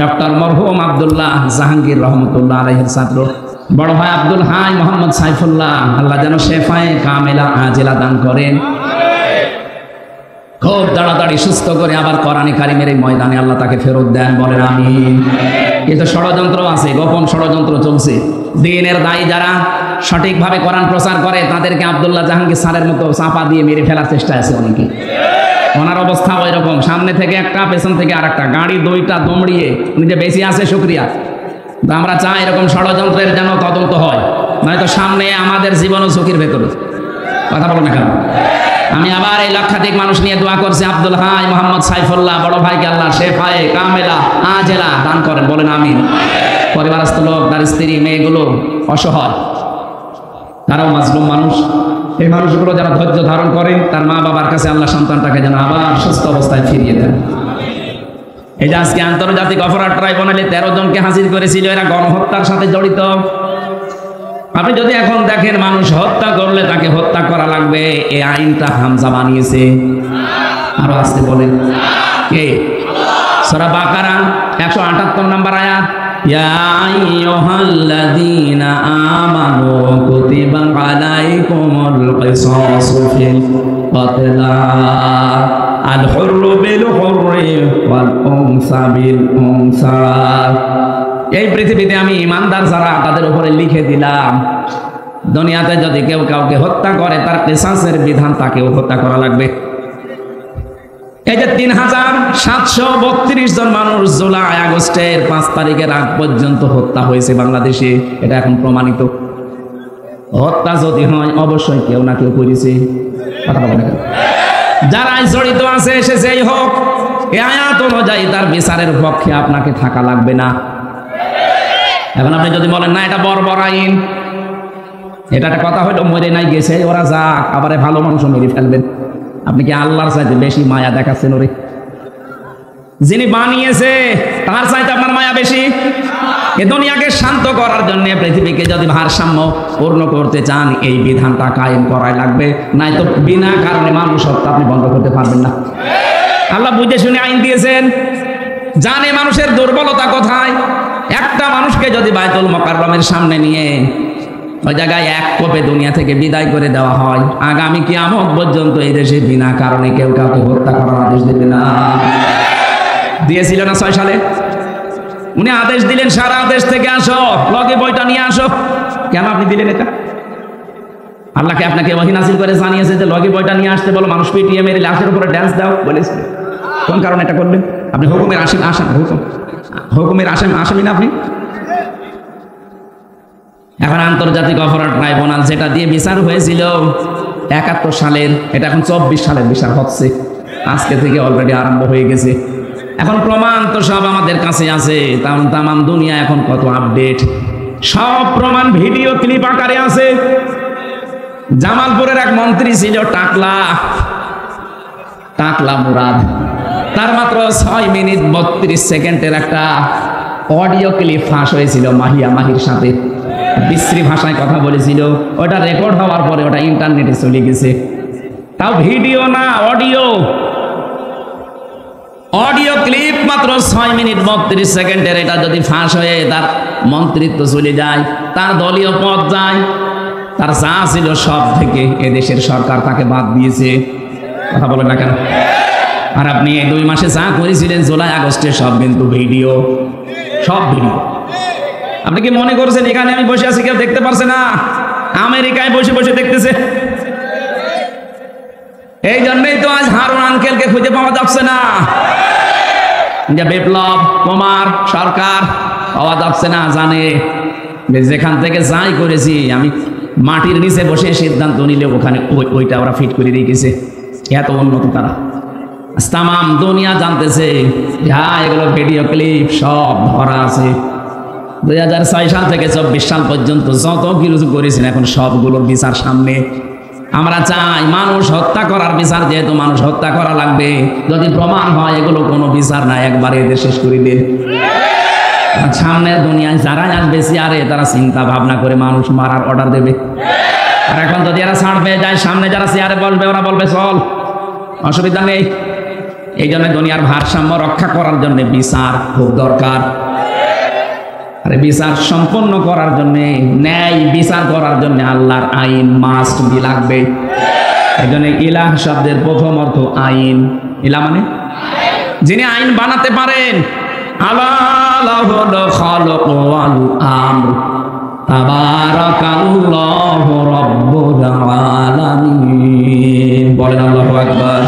Doctor মরহুম আব্দুল্লাহ জাহাঙ্গীর রহমতুল্লাহ আলাইহির ছাত্র বড় ভাই আব্দুল হাই মোহাম্মদ সাইফুল্লাহ, আল্লাহ যেন শেফায়ে কামেলা আজেলা দান করেন। খুব তাড়াতাড়ি সুস্থ করে আবার কোরআনে কারিমের এই ময়দানে আল্লাহ তাকে ফেরত দেন, বলেন আমিন। কিন্তু ষড়যন্ত্র আছে, গোপন ষড়যন্ত্র চলছে। দ্বীনের দায়ী যারা সঠিকভাবে কোরআন প্রচার করে তাদেরকে আব্দুল্লাহ জাহাঙ্গীর স্যারের মতো চাপা দিয়ে মেরে ফেলার চেষ্টা আছে অনেকে। ওনার অবস্থা ওই রকম, সামনে থেকে একটা পেছন থেকে আর একটা, গাড়ি দুইটা দমড়িয়ে উনি যে বেশি আছে শুকরিয়া। আমরা চাই এরকম ষড়যন্ত্রের যেন তদন্ত হয়, নয়তো সামনে আমাদের জীবনও ঝুঁকির ভেতরে। কথা বলো না কেন? আমি আবার এই লক্ষাধিক মানুষ নিয়ে দোয়া করছি, আব্দুল হাই মোহাম্মদ সাইফুল্লাহ বড় ভাইকে আল্লাহ শেফায়ে কামেলা আজেলা দান করেন, বলেন আমিন। পরিবারস্থ লোক, তার স্ত্রী, মেয়েগুলো অসহায়, তারাও মাজলুম মানুষ। এই মানুষগুলো যারা ধৈর্য ধারণ করেন, তার মা বাবার কাছে আল্লাহ সন্তানটাকে যেন আবার সুস্থ অবস্থায় ফিরিয়ে দেন। এই যে আজকে আন্তর্জাতিক অপরাধ ট্রাইব্যুনালে 13 জনকে হাজির করেছিল, এরা গণহত্যার সাথে জড়িত। আপনি যদি এখন দেখেন মানুষ হত্যা করলে তাকে হত্যা করা লাগবে, এই আইনটা হামজা বানিয়েছে। আরো আসতে বলেন কে? সূরা বাকারা 178 নম্বর আয়াত, ইয়া আইয়ুহাল্লাযীনা আমানু কুতিবা আলাইকুমুল কিসাসু ফিল ক্বাতলা আল হুররু বিল হুররি ওয়াল উনসা বিল উনসা। এই পৃথিবীতে আমি ইমানদার যারা তাদের উপরে লিখে দিলাম, দুনিয়াতে যদি কেউ কাউকে হত্যা করে তার কিসাসের বিধান তাকেও হত্যা করা লাগবে। এই যে 3732 জন মানুষ জুলাই আগস্টের 5 তারিখের আগ পর্যন্ত হত্যা হয়েছে বাংলাদেশে, এটা এখন প্রমাণিত। হত্যা যদি হয় অবশ্যই কেউ না কেউ করেছে। কথা বলে না, যারা জড়িত আছে সে যেই হোক, এই আয়াত অনুযায়ী তার বিচারের পক্ষে আপনাকে থাকা লাগবে না। এখন আপনি যদি বলেন না এটা বর্বর আইন, এটা একটা কথা হইলো, মরে নাই গেছে ওরা যাক, আবার ভালো মানুষও মেরে ফেলবেন। আপনি কি আল্লাহর চাইতে বেশি মায়া দেখাচ্ছেন ওরে? যিনি বানিয়েছে তার চাইতে আপনার মায়া বেশি? এ দুনিয়াকে শান্ত করার জন্য, পৃথিবীকে যদি ভারসাম্য পূর্ণ করতে চান, এই বিধানটা কায়েম করাই লাগবে, নাই তো বিনা কারণে মানুষ হত্যা আপনি বন্ধ করতে পারবেন না। আল্লাহ বুঝে শুনে আইন দিয়েছেন, জানে মানুষের দুর্বলতা কোথায়। একটা মানুষকে যদি বাইতুল মুকাররমের সামনে নিয়ে ওই জায়গায় এক কোপে দুনিয়া থেকে বিদায় করে দেওয়া হয়, আগামী কিয়ামত পর্যন্ত এই দেশে বিনা কারণে কেউ কাউকে হত্যা করার আদেশ দেবে না। দিয়েছিল না 6 সালে? উনি আদেশ দিলেন সারা দেশ থেকে আসো, লগে বইটা নিয়ে আসো। কেন আপনি দিলেন এটা? আল্লাহকে আপনাকে ওহী নাযিল করে জানিয়েছে যে লগে বইটা নিয়ে আসতে বলো, মানুষ পিটিয়ে মেরে লাশের উপরে ড্যান্স দাও বলেছে। কোন কারণে এটা করবেন? আপনি হুকুমের হুকুমের আসামি না আপনি? এখন আন্তর্জাতিক অপরাধ ট্রাইব্যুনাল যেটা দিয়ে বিচার হয়েছিল 71 সালের, এটা এখন 24 সালের বিচার হচ্ছে। আজকে থেকে অলরেডি আরম্ভ হয়ে গেছে। এখন প্রমাণ তো সব আমাদের কাছে আছে, তামাম দুনিয়া এখন কত আপডেট, সব প্রমাণ ভিডিও ক্লিপ আকারে আছে। জামালপুরের এক মন্ত্রী ছিল টাকলা মুরাদ, তার মাত্র 6 মিনিট 32 সেকেন্ডের একটা অডিও ক্লিপ ফাঁস হয়েছিল মাহির সাথে। বিশ্রী ভাষায় কথা বলেছিল, ওটা রেকর্ড হওয়ার পরে ওটা ইন্টারনেটে চলে গেছে। তাও ভিডিও না, অডিও ক্লিপ, মাত্র 6 মিনিট 32 সেকেন্ডের। এটা যদি ফাঁস হয়ে তার মন্ত্রিত্ব চলে যায়, তার দলীয় পদ যায়, তার যা ছিল সব থেকে এদেশের সরকার তাকে বাদ দিয়েছে। কথা বলেন না কেন? আর আপনি এই 2 মাসে যা করেছিলেন জুলাই আগস্টে, সব কিন্তু ভিডিও, সব ভিডিও। আপনি কি মনে করছেন এখানে আমি বসে আছি কেউ দেখতে পারছে না? আমেরিকায় বসে বসে দেখতেছে। এই জন্যই তো আজ হারুন আঙ্কেলকে খুঁজে পাওয়া যাচ্ছে না, যে বিপ্লব কুমার সরকার পাওয়া যাচ্ছে না। জানে যেখান থেকে যাই করেছি আমি মাটির নিচে বসে সিদ্ধান্ত নিলে ওখানে ওইটা ওরা ফিট করে রেখেছে। এত উন্নত তারা, তামাম দুনিয়া জানতেছে, হ্যাঁ এগুলো ভিডিও ক্লিপ সব ধরা আছে। 2006 সাল থেকে 24 সাল পর্যন্ত যত কিছু করেছেন এখন সবগুলোর বিচার সামনে। আমরা চাই মানুষ হত্যা করার বিচার, যেহেতু মানুষ হত্যা করা লাগবে, যদি প্রমাণ হয় এগুলো কোনো বিচার না, একবারে এদের শেষ করে দেন। সামনের দুনিয়ায় যারা আসবে চেয়ারে, তারা চিন্তা ভাবনা করে মানুষ মারার অর্ডার দেবে। আর এখন যদি এরা ছাড় পেয়ে যায়, সামনে যারা চেয়ারে বসবে ওরা বলবে চল, অসুবিধা নেই। এই জন্য দুনিয়ার ভারসাম্য রক্ষা করার জন্য বিচার খুব দরকার। আরে বিচার সম্পন্ন করার জন্য, ন্যায় বিচার করার জন্য আল্লাহর আইন মাস্ট বি লাগবে। এই জন্য ইলাহ শব্দের প্রথম অর্থ আইন। ইলাহ মানে যিনি আইন বানাতে পারেন। আলাহুল খালক ওয়াল আমর তাবারাকাল্লাহু রাব্বুল আলামিন। বলেন আল্লাহু আকবার।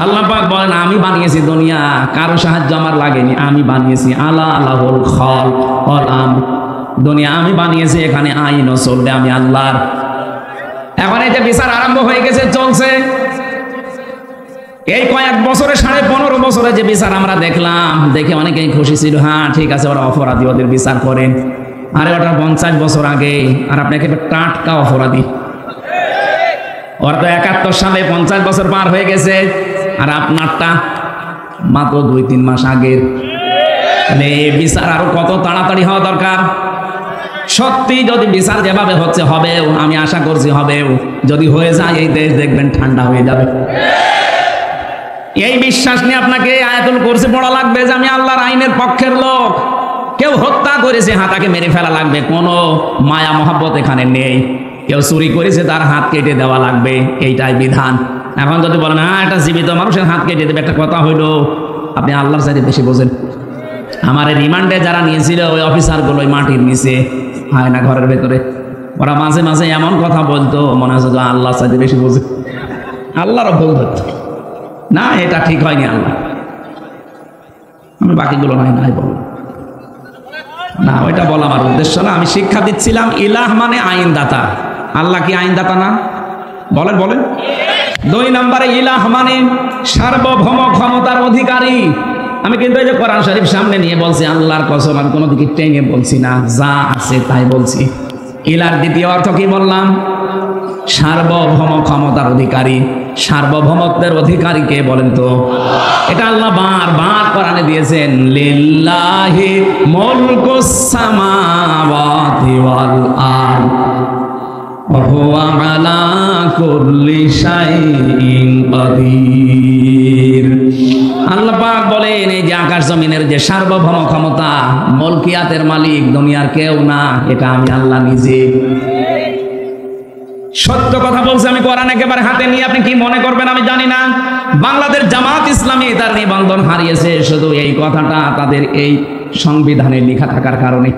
আল্লাহ পাক বলেন আমি বানিয়েছি দুনিয়া, কারো সাহায্য আমার লাগেনি, আমি বানিয়েছি। আলাহুল খালক ওয়াল আমর, দুনিয়া আমি বানিয়েছি, এখানে আইনও চলবে আমি আল্লাহর। এখন এই যে বিচার আরম্ভ হয়ে গেছে, চলছে। এই কয়েক বছরে 15.5 বছরে যে বিচার আমরা দেখলাম, দেখে অনেকেই খুশি ছিল। হ্যাঁ ঠিক আছে, ওরা অপরাধী, ওদের বিচার করেন। আরে ওটা 50 বছর আগে, আর আপনাকে টাটকা অপরাধী। ওরা তো 71 সালে 50 বছর পার হয়ে গেছে, আর আপনারটা মাত্র 2-3 মাস আগের। বিচার আরো কত তাড়াতাড়ি হওয়া দরকার। সত্যি যদি বিচার যেভাবে হচ্ছে হবেও, আমি আশা করছি হবেও। যদি হয়ে যায় এই দেশ দেখবেন ঠান্ডা হয়ে যাবে। এই বিশ্বাস নিয়ে আপনাকে আয়াতুল কুরসি পড়া লাগবে যে আমি আল্লাহর আইনের পক্ষের লোক। কেউ হত্যা করেছে, হ্যাঁ তাকে মেরে ফেলা লাগবে, কোনো মায়া মহব্বত এখানে নেই। কেউ চুরি করেছে, তার হাত কেটে দেওয়া লাগবে, এইটাই বিধান। এখন যদি বলেন হ্যাঁ একটা জীবিত মানুষের হাত কেটে দেবে, একটা কথা হইলো, আপনি আল্লাহর চাইতে বেশি বোঝেন। আমার রিমান্ডে যারা নিয়েছিল ওই অফিসারগুলো ওই মাটির নিচে, হয় না ঘরের ভেতরে, ওরা মাঝে মাঝে এমন কথা বলতো মনে হচ্ছে আল্লাহর চাইতে বেশি বোঝে। আল্লাহরও ভুল ধরতো না, এটা ঠিক হয়নি আল্লাহ। আমি বাকিগুলো নাই বললাম না, ওইটা বলা আমার উদ্দেশ্য না। আমি শিক্ষা দিচ্ছিলাম ইলাহ মানে আইনদাতা। আল্লাহ কি আইনদাতা না? বলেন বলেন। 2 নম্বরে ইলাহ মানে সার্বভৌম ক্ষমতার অধিকারী। আমি কিন্তু এই যে কোরআন শরীফ সামনে নিয়ে বলছি, আল্লাহর কসম আমি কোনো দিকে টেনে বলছি না, যা আছে তাই বলছি। ইলার দ্বিতীয় অর্থ কি বললাম? সার্বভৌম ক্ষমতার অধিকারী। সার্বভৌমত্বের অধিকারী কে বলেন তো? এটা আল্লাহ বারবার কোরআনে দিয়েছেন, লিল্লাহি মুলকুস সামাওয়াতি ওয়াল আরদ ওয়া হুয়া আলা কুল্লি শাইইন কাদির। আল্লাহ পাক বলেন এই যে আকাশ জমিনের যে সার্বভৌম ক্ষমতা, মুলকিয়াতের মালিক দুনিয়ার কেউ না, এটা আমি আল্লাহ নিজে। সত্য কথা বলছে, আমি কোরআন একেবারে হাতে নিয়ে, আপনি কি মনে করবেন আমি জানি না। বাংলাদেশ জামাত ইসলামী তার নিবন্ধন হারিয়েছে শুধু এই কথাটা তাদের এই সংবিধানে লেখা থাকার কারণে।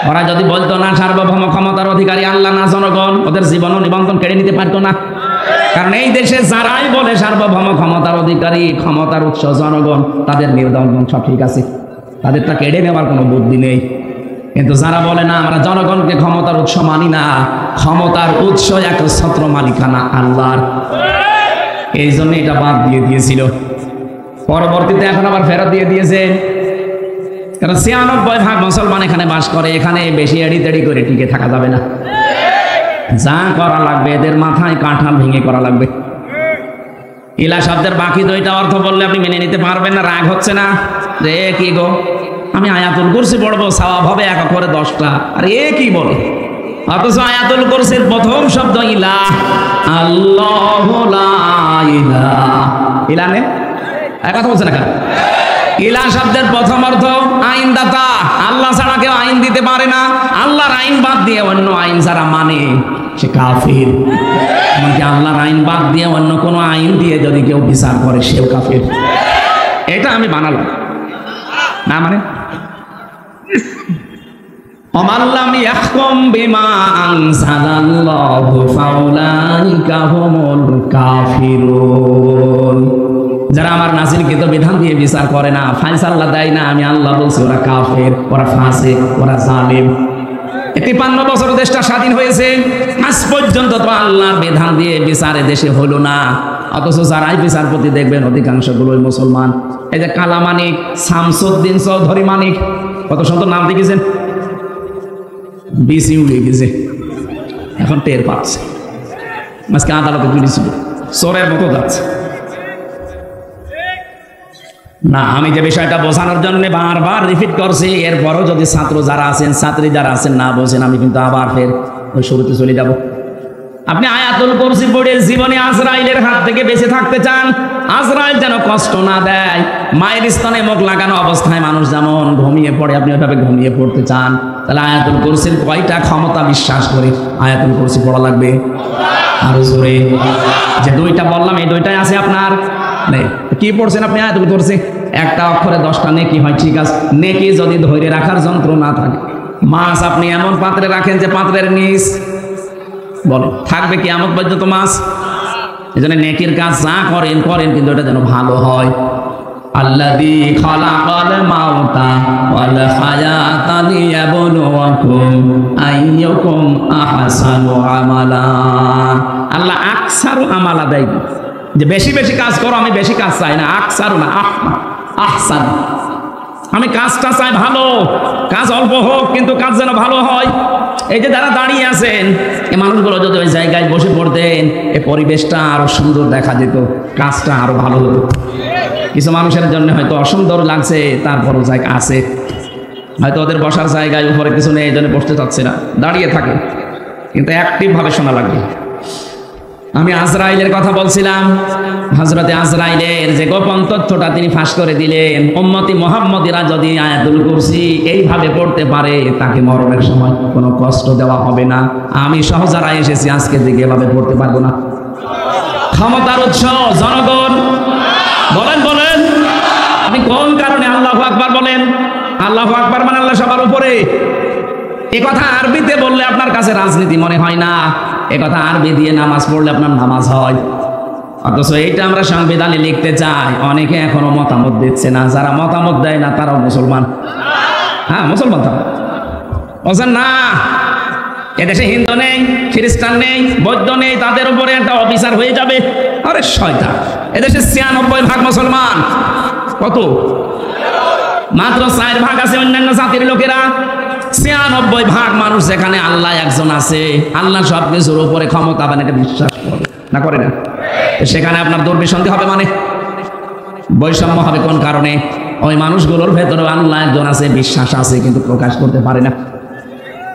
ওরা যদি বলতো না সার্বভৌম ক্ষমতার অধিকারী আল্লাহ না জনগণ, ওদের জীবন ও নিবন্ধন কেড়ে নিতে পারতো না। কারণ এই দেশে যারাই বলে সার্বভৌম ক্ষমতার অধিকারী, ক্ষমতার উৎস জনগণ, তাদের নিবন্ধন সব ঠিক আছে, তাদেরটা কেড়ে নেওয়ার কোনো বুদ্ধি নেই। কিন্তু যারা বলে না আমরা জনগণকে ক্ষমতার উৎস মানি না, ক্ষমতার উৎস একচ্ছত্র মালিকানা আল্লাহর, এই জন্য এটা বাদ দিয়ে দিয়েছিল। পরবর্তীতে এখন আবার ফেরত দিয়ে দিয়েছে। কারণ 96% মুসলমান এখানে বাস করে, এখানে বেশি এড়ি তেড়ি করে টিকে থাকা যাবে না। যা করা লাগবে এদের মাথায় কাঁঠাল ভেঙে করা লাগবে। ইলা শব্দের বাকি 2টা অর্থ বললে আপনি মেনে নিতে পারবেন না, রাগ হচ্ছে না যে কি গো আমি আয়াতুল কুরসি পড়বো, সওয়াব হবে 1 করে 10টা, আর এ কি বলে? অথচ আয়াতুল কুরসির প্রথম শব্দ ইলাহ, আল্লাহু লা ইলাহা ইল্লা নে, এক কথা বলছে না কেন? ইলাহ শব্দের প্রথম অর্থ আইনদাতা। আল্লাহ ছাড়া কেউ আইন দিতে পারে না। আল্লাহর আইন বাদ দিয়ে অন্য আইন যারা মানে সে কাফির। এমনকি আল্লাহর আইন বাদ দিয়ে অন্য কোনো আইন দিয়ে যদি কেউ বিচার করে সেও কাফির। এটা আমি বানালাম না, মানে ওমাল্লাম ইয়াহকুম বিমা আনজালাল্লাহু ফাউলাইকা হুমুল কাফিরুন। যারা আমার নাযিলকৃত বিধান দিয়ে বিচার করে না, ফায়সালা দেয় না, আমি আল্লাহ বলছি ওরা কাফের, ওরা ফাসিক, ওরা জালিম। 53 বছর দেশটা স্বাধীন হয়েছে, আজ পর্যন্ত তো আল্লাহর বিধান দিয়ে বিচারে দেশে হলো না। অথচ যারাই বিচারপতি দেখবেন অধিকাংশগুলোই মুসলমান। এই যে কালা মানিক, শামসুদ্দিন চৌধুরী মানিক, কত সুন্দর নাম দেখেছেন, বিসি উড়ে গেছে, এখন টের পাচ্ছে। আজকে আদালতে তুলেছিল, চোরের মতো যাচ্ছে না। আমি যে বিষয়টা বোঝানোর জন্য বারবার রিপিট করছি, এরপরও যদি ছাত্র যারা আছেন, ছাত্রী যারা আছেন না বোঝেন, আমি কিন্তু আবার ফের ওই শুরুতে চলে যাব। আপনি আয়াতুল কুরসি পড়ে জীবনে আজরাইলের হাত থেকে বেঁচে থাকতে চান, আজরাইল যেন কষ্ট না দেয়। মায়ের স্তনে মুখ লাগানো অবস্থায় মানুষ যেমন ঘুমিয়ে পড়ে, আপনি ওইভাবে ঘুমিয়ে পড়তে চান, তাহলে আয়াতুল কুরসির কয়টা ক্ষমতা বিশ্বাস করে আয়াতুল কুরসি পড়া লাগবে? আরো জোরে। যে দুইটা বললাম এই দুইটাই আছে আপনার নেই। কি পড়ছেন আপনি আয়াতুল কুরসি? একটা অক্ষরে 10টা নেকি হয়, ঠিক আছে। নেকি যদি ধরে রাখার যন্ত্র না থাকে, মাছ আপনি এমন পাত্রে রাখেন যে পাত্রের নিচ বলো থাকবে কিয়ামত পর্যন্ত মাছ। এই জন্য নেকির কাজ যা করেন করেন, কিন্তু এটা যেন ভালো হয়। আল্লাযী খালাকাল মাউতা ওয়াল হায়াতা লিয়াবলুয়াকুম আইয়ুকুম আহসানু আমালা। আল্লাহ আকসারু আমালা দেয়, যে বেশি বেশি কাজ করো, আমি বেশি কাজ চাই না, আকসারু না আহসান, আমি কাজটা চাই ভালো, কাজ অল্প হোক কিন্তু কাজ যেন ভালো হয়। এই যে যারা দাঁড়িয়ে আছেন, এই মানুষগুলো যদি ওই জায়গায় বসে পড়তেন, এই পরিবেশটা আরো সুন্দর দেখা যেত, কাজটা আরো ভালো হতো। কিছু মানুষের জন্য হয়তো অসুন্দর লাগছে, তারপরও জায়গা আছে, হয়তো ওদের বসার জায়গায় উপরে কিছু নেই, এই জন্য বসতে চাচ্ছে না, দাঁড়িয়ে থাকে, কিন্তু অ্যাক্টিভ ভাবে শোনা লাগবে। আমি আজরাইলের কথা বলছিলাম। হযরতে আজরাইলের যে গোপন তথ্যটা তিনি ফাঁস করে দিলেন, উম্মতি মুহাম্মদীরা যদি আয়াতুল কুরসি এইভাবে পড়তে পারে, তাকে মরণের সময় কোনো কষ্ট দেওয়া হবে না। আমি সহ যারা এসেছি আজকে দিকে এভাবে পড়তে পারবো না। ক্ষমতার উৎস জনগণ, বলেন বলেন আপনি কোন কারণে আল্লাহু আকবার বলেন? আল্লাহু আকবার মানে আল্লাহ সবার উপরে। এ কথা আরবিতে বললে আপনার কাছে রাজনীতি মনে হয় না, এ কথা আরবি দিয়ে নামাজ পড়লে আপনার নামাজ হয়। অথচ এইটা আমরা সংবিধানে লিখতে চাই, অনেকে এখনো মতামত দিচ্ছে না। যারা মতামত দেয় না তারাও মুসলমান। হ্যাঁ মুসলমান, তারা বলছেন না এদেশে হিন্দু নেই, খ্রিস্টান নেই, বৌদ্ধ নেই, তাদের উপরে একটা অফিসার হয়ে যাবে। আরে শয়তান, এদেশে 96% মুসলমান। কত? মাত্র 4% আছে অন্যান্য জাতির লোকেরা। 96% মানুষ যেখানে আল্লাহ একজন আছে, আল্লাহ সব কিছুর উপরে ক্ষমতাবান, এটা বিশ্বাস করে না, করে না, সেখানে আপনার দুর্বিসন্ধি হবে, মানে বৈষম্য হবে। কোন কারণে? ওই মানুষগুলোর ভেতরে আল্লাহ একজন আছে, বিশ্বাস আছে, কিন্তু প্রকাশ করতে পারে না।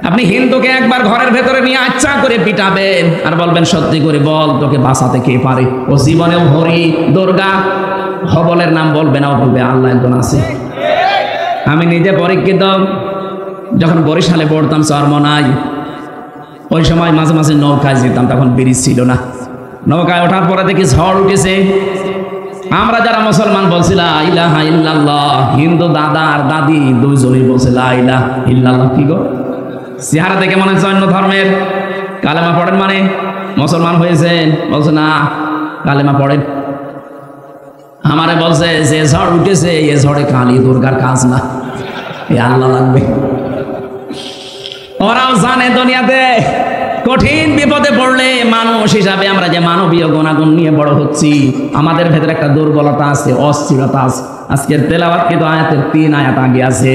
আপনি হিন্দুকে একবার ঘরের ভেতরে নিয়ে আচ্ছা করে পিটাবেন আর বলবেন সত্যি করে বল তোকে বাঁচাতে কে পারে। ও জীবনেও হরি দুর্গা হবলের নাম বলবে না, ও বলবে আল্লাহ একজন আছে। আমি নিজে পরীক্ষিত, যখন বরিশালে পড়তাম চরমনায়, ওই সময় মাঝে মাঝে নৌকায় যেতাম, তখন ব্রিজ ছিল না। নৌকায় ওঠার পরে দেখি ঝড় উঠেছে। আমরা যারা মুসলমান বলছি লা ইলাহা ইল্লাল্লাহ, হিন্দু দাদা আর দাদি দুইজনই বলছে লা ইলাহা ইল্লাল্লাহ। কি গো, চেহারা দেখে মনে হচ্ছে অন্য ধর্মের। কালেমা পড়েন মানে মুসলমান হয়েছেন? বলছে না, কালেমা পড়েন। আমারে বলছে যে ঝড় উঠেছে, এ ঝড়ে কালী দুর্গার কাজ না, এ আল্লাহ লাগবে। ওরাও জানে দুনিয়াতে কঠিন বিপদে পড়লে মানুষ হিসাবে আমরা যে মানবীয় গুণাগুণ নিয়ে বড় হচ্ছি, আমাদের ভেতরে একটা দুর্বলতা আছে, অস্থিরতা আছে। আজকের তেলাওয়াত কিন্তু আয়াতের 3 আয়াত আগে আছে,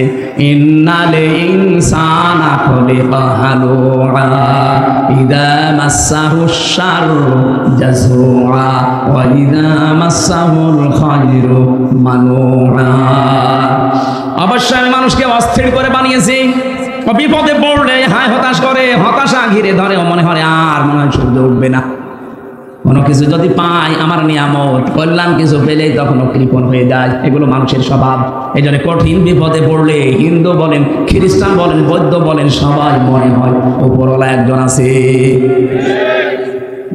ইন্নাল ইনসানা খুলিকা হালুআ ইযা মাসসাহুশ শাররু জাযুআ ওয়া ইযা মাসসাহুল খায়রু মানুআ। অবশ্যই আমি মানুষকে অস্থির করে বানিয়েছি। বিপদে পড়লে হায় হতাশ করে, হতাশা ঘিরে ধরে, মনে হয় আর মনে হয় সূর্য উঠবে না। কোনো কিছু যদি পাই, আমার নিয়ামত কল্যাণ কিছু পেলেই তখন কৃপণ হয়ে যায়। এগুলো মানুষের স্বভাব। এই জন্য কঠিন বিপদে পড়লে হিন্দু বলেন, খ্রিস্টান বলেন, বৌদ্ধ বলেন, সবাই মনে হয় উপরওয়ালা একজন আছে।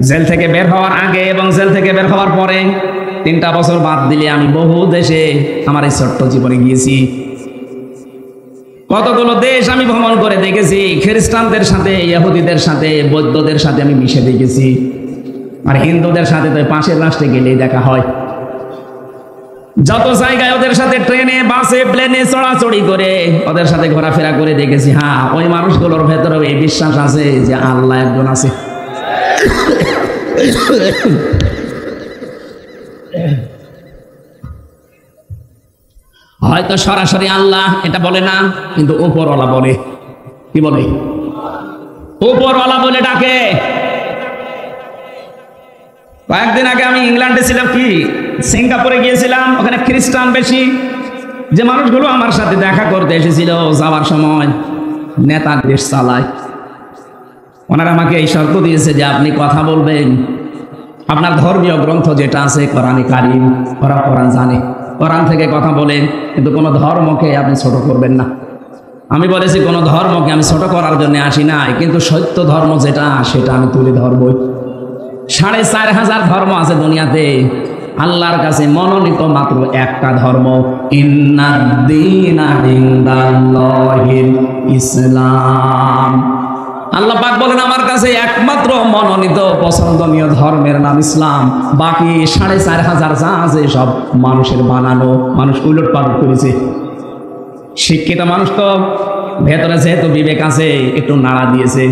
জেল থেকে বের হওয়ার আগে এবং জেল থেকে বের হওয়ার পরে 3টা বছর বাদ দিলে আমি বহু দেশে আমার এই ছোট্ট জীবনে গিয়েছি। কতগুলো দেশ আমি ভ্রমণ করে দেখেছি। খ্রিস্টানদের সাথে, ইহুদিদের সাথে, বৌদ্ধদের সাথে আমি মিশে দেখেছি। আর হিন্দুদের সাথে তো পাশের রাষ্ট্রে গেলেই দেখা হয়। যত জায়গায় ওদের সাথে ট্রেনে, বাসে, প্লেনে চড়াচড়ি করে ওদের সাথে ঘোরাফেরা করে দেখেছি। হ্যাঁ, ওই মানুষগুলোর ভেতরেও এই বিশ্বাস আছে যে আল্লাহ একজন আছে। হয়তো সরাসরি আল্লাহ এটা বলে না, কিন্তু উপরওয়ালা বলে। কি বলে? উপরওয়ালা বলে ডাকে। কয়েকদিন আগে আমি ইংল্যান্ডে ছিলাম, কি সিঙ্গাপুরে গিয়েছিলাম, ওখানে খ্রিস্টান বেশি। যে মানুষগুলো আমার সাথে দেখা করতে এসেছিল, যাওয়ার সময় নেতা দেশ চালায়, ওনারা আমাকে এই শর্ত দিয়েছে যে আপনি কথা বলবেন, আপনার ধর্মীয় গ্রন্থ যেটা আছে কোরআনে কারিম, ওরা কোরআন জানে, কোরআন থেকে কথা বলেন, কিন্তু কোনো ধর্মকে আপনি ছোট করবেন না। আমি বলেছি কোনো ধর্মকে আমি ছোট করার জন্য আসি নাই, কিন্তু সত্য ধর্ম যেটা সেটা আমি তুলে ধরবই। ৪,৫০০ ধর্ম আছে দুনিয়াতে, আল্লাহর কাছে মনোনীত মাত্র একটা ধর্ম, ইন্নাদ-দীনা ইনদাল্লাহিল ইসলাম। আল্লাহ পাক বলেন আমার কাছে একমাত্র মনোনীত পছন্দনীয় ধর্মের নাম ইসলাম, বাকি ৪,৫০০ যা আছে সব মানুষের বানানো, মানুষ উলট পালট করেছে। শিক্ষিত মানুষ তো ভেতরে যেহেতু বিবেক আছে একটু নাড়া দিয়েছে।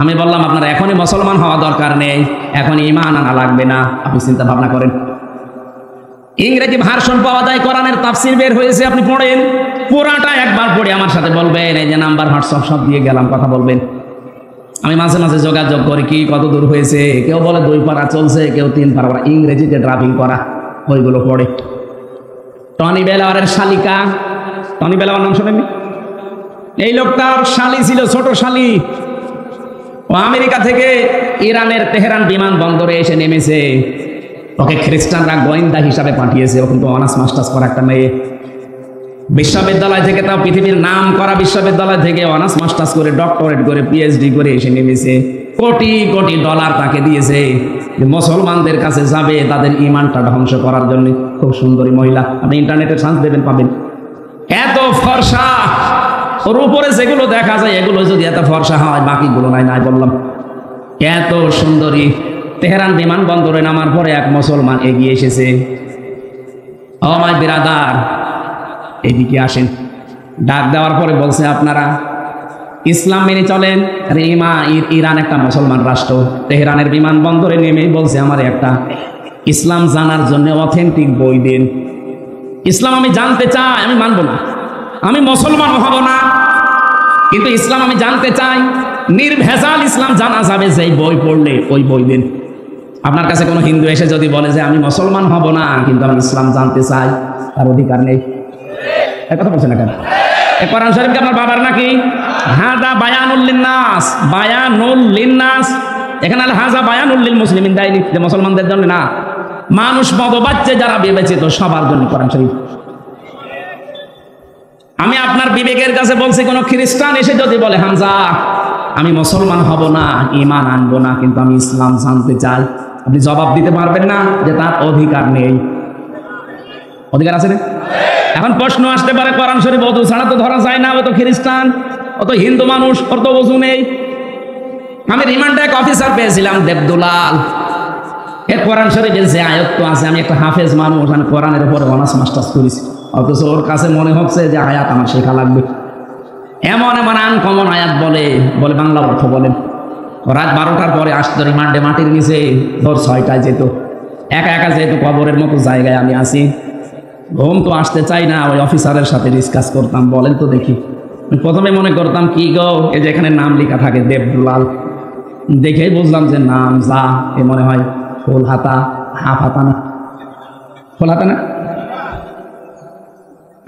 আমি বললাম আপনার এখনই মুসলমান হওয়া দরকার নেই, এখন ঈমান আনা লাগবে না, আপনি চিন্তা ভাবনা করেন। ইংরেজি ভার্সন পাওয়া যায়, কোরআনের তাফসির বের হয়েছে, আপনি পড়েন, পুরাটা একবার পড়ে আমার সাথে বলবেন। এই যে নাম্বার হোয়াটসঅ্যাপ সব দিয়ে গেলাম, কথা বলবেন। আমি মাঝে মাঝে যোগাযোগ করি, কি কত দূর হয়েছে, কেউ বলে 2 পারা চলছে, কেউ 3 পারা, ওরা ইংরেজিতে ড্রাইভিং করা, ওইগুলো পড়ে। টনি বেলাওয়ারের শালিকা, টনি বেলাওয়ার নাম শোনেননি? এই লোকটার শালি ছিল, ছোট শালি, ও আমেরিকা থেকে ইরানের তেহরান বিমানবন্দরে এসে নেমেছে। ওকে খ্রিস্টানরা গোয়েন্দা হিসাবে পাঠিয়েছে, ও কিন্তু অনার্স মাস্টার্স করা একটা মেয়ে। বিশ্ববিদ্যালয় থেকে, তাও পৃথিবীর নাম করা বিশ্ববিদ্যালয় থেকে অনার্স মাস্টার্স করে, ডক্টরেট করে, পিএইচডি করে এসে নেমেছে। কোটি কোটি ডলার তাকে দিয়েছে যে মুসলমানদের কাছে যাবে তাদের ইমানটা ধ্বংস করার জন্য। খুব সুন্দরী মহিলা, আপনি ইন্টারনেটে সার্চ দেবেন পাবেন। এত ফর্সা, ওর উপরে যেগুলো দেখা যায় এগুলো যদি এত ফর্সা হয়, বাকিগুলো নাই, নাই বললাম। এত সুন্দরী। তেহরান বিমানবন্দরে নামার পরে এক মুসলমান এগিয়ে এসেছে, ও মাই বিরাদার এদিকে আসেন। ডাক দেওয়ার পরে বলছে আপনারা ইসলাম মেনে চলেন? আরে ইরান একটা মুসলমান রাষ্ট্র। তেহরানের বিমানবন্দরে নেমেই বলছে আমার একটা ইসলাম জানার জন্য অথেন্টিক বই দিন। ইসলাম আমি জানতে চাই, আমি মানব না, আমি মুসলমান হব না, কিন্তু ইসলাম আমি জানতে চাই, নির্ভেজাল ইসলাম জানা যাবে সেই বই পড়লে, ওই বই দিন। আপনার কাছে কোনো হিন্দু এসে যদি বলে যে আমি মুসলমান হব না কিন্তু আমি ইসলাম জানতে চাই, তার অধিকার নেই। কথা বলছেন না কেন? কোরআন শরীফ কি আপনার বাবার নাকি? হাদা বায়ানুল লিন্নাস, বায়ানুল লিন্নাস। এখানে আল হাজা বায়ানুল লিল মুসলিমিন দেয়নি, যে মুসলমানদের জন্য না, মানুষ মতবাচ্চে যারা বিবেচিত সবার জন্য কোরআন শরীফ। আমি আপনার বিবেকের কাছে বলছি, কোন খ্রিস্টান এসে যদি বলে হামজা আমি মুসলমান হব না, ঈমান আনবো না, কিন্তু আমি ইসলাম জানতে চাই, আপনি জবাব দিতে পারবেন না যে তার অধিকার নেই? অধিকার আছে না? এখন প্রশ্ন আসতে পারে কোরআন শরীফ ওযু ছাড়া তো ধরা যায় না, ও তো খ্রিস্টান, ও তো হিন্দু মানুষ, ওর তো ওযু নেই। আমি রিমান্ডে এক অফিসার পেয়েছিলাম দেবদুলাল, এর কোরআন শরীফের যে আয়াত তো আছে, আমি একটা হাফেজ মানুষ, আমি কোরআনের উপরে অনার্স মাস্টার্স করেছি, অথচ ওর কাছে মনে হচ্ছে যে আয়াত আমার শেখা লাগবে। এমন এমন আনকমন আয়াত বলে বলে বাংলা অর্থ বলেন। রাত 12টার পরে আসতো রিমান্ডে, মাটির নিচে ভোর 6টায় যেত, একা একা যেহেতু কবরের মতো জায়গায় আমি আছি, ঘুম তো আসতে চাই না, ওই অফিসারের সাথে ডিসকাস করতাম, বলেন তো দেখি। প্রথমে মনে করতাম কি গো, এই যে এখানে নাম লেখা থাকে দেবদুলাল, দেখেই বুঝলাম যে নাম যা, এ মনে হয় ফুল হাতা, হাফ হাতা না, ফুল হাতা না।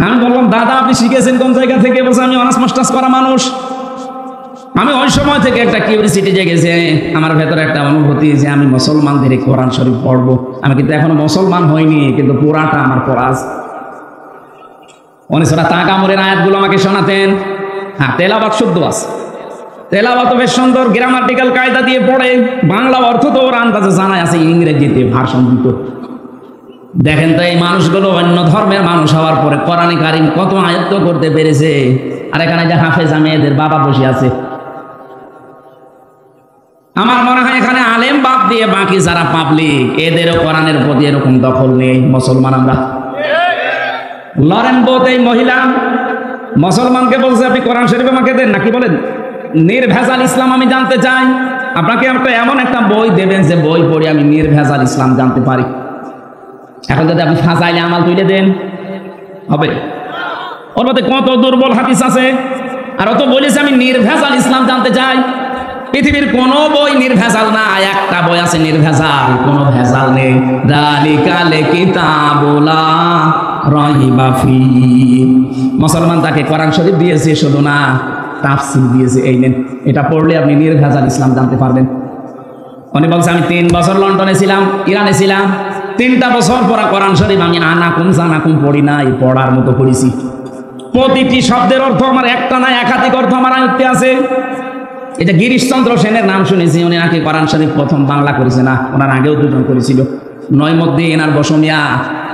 আমি বললাম দাদা আপনি শিখেছেন কোন জায়গা থেকে? বলছে আমি অনার্স মাস্টার্স করা মানুষ। আমি ওই সময় থেকে একটা কিউরিসিটি জেগেছে আমার ভেতরে, একটা অনুভূতি যে আমি মুসলমানদের কোরআন শরীফ পড়বো। আমি কিন্তু এখনো মুসলমান হইনি, কিন্তু পুরাটা আমার পড়া আছে। অনেক তাকামুরের আয়াতগুলো আমাকে শোনাতেন। হ্যাঁ, তেলাওয়াত শুদ্ধ আছে, তেলাওয়াত বেশ সুন্দর, গ্রামাটিক্যাল কায়দা দিয়ে পড়ে, বাংলা অর্থ তো ওর আন্দাজে জানাই আছে, ইংরেজিতে ভার্সন দিত। দেখেন তো এই মানুষগুলো অন্য ধর্মের মানুষ হওয়ার পরে কোরআনে কারিম কত আয়ত্ত করতে পেরেছে। আর এখানে যে হাফেজ মেয়েদের বাবা বসে আছে, আমার মনে হয় এখানে আলেম বাদ দিয়ে বাকি যারা পাবলিক, এদেরও কোরআনের প্রতি এরকম দখল নেই। মুসলমান আমরা। লরেন বোথ এই মহিলা মুসলমানকে বলছে আপনি কোরআন শরীফ আমাকে দেন, নাকি বলেন নির্ভেজাল ইসলাম আমি জানতে চাই। আপনাকে একটা এমন একটা বই দেবেন যে বই পড়ে আমি নির্ভেজাল ইসলাম জানতে পারি। এখন যদি আপনি ফাজাইলে আমাল তুলে দেন, হবে? ওর মধ্যে কত দুর্বল হাদিস আছে। আর অত বলেছে আমি নির্ভেজাল ইসলাম জানতে চাই। পৃথিবীর কোন বই নির্ভেজাল না, একটা বই আছে নির্ভেজাল, কোনো ভেজাল নেই। যালিকাল কিতাবুল লা রাইবা ফীহি। মুসলমান তাকে কোরআন শরীফ দিয়েছে শুধু না, তাফসীর দিয়েছে, এই নেন, এটা পড়লে আপনি নির্ভেজাল ইসলাম জানতে পারবেন। উনি বলছে আমি 3 বছর লন্ডনে ছিলাম, ইরানে ছিলাম, 3টা বছর পড়া কোরআন শরীফ আমি আনাকুম জানাকুম পড়ি নাই, পড়ার মতো পড়েছি। প্রতিটি শব্দের অর্থ আমার একটা না একাধিক অর্থ আমার আয়ত্তে আছে। এটা গিরিশচন্দ্র সেনের নাম শুনেছি, উনি নাকি কোরআন শরীফ প্রথম বাংলা করেছে, না ওনার আগেও 2জন করেছিল, নয়মুদ্দিন আর বসমিয়া,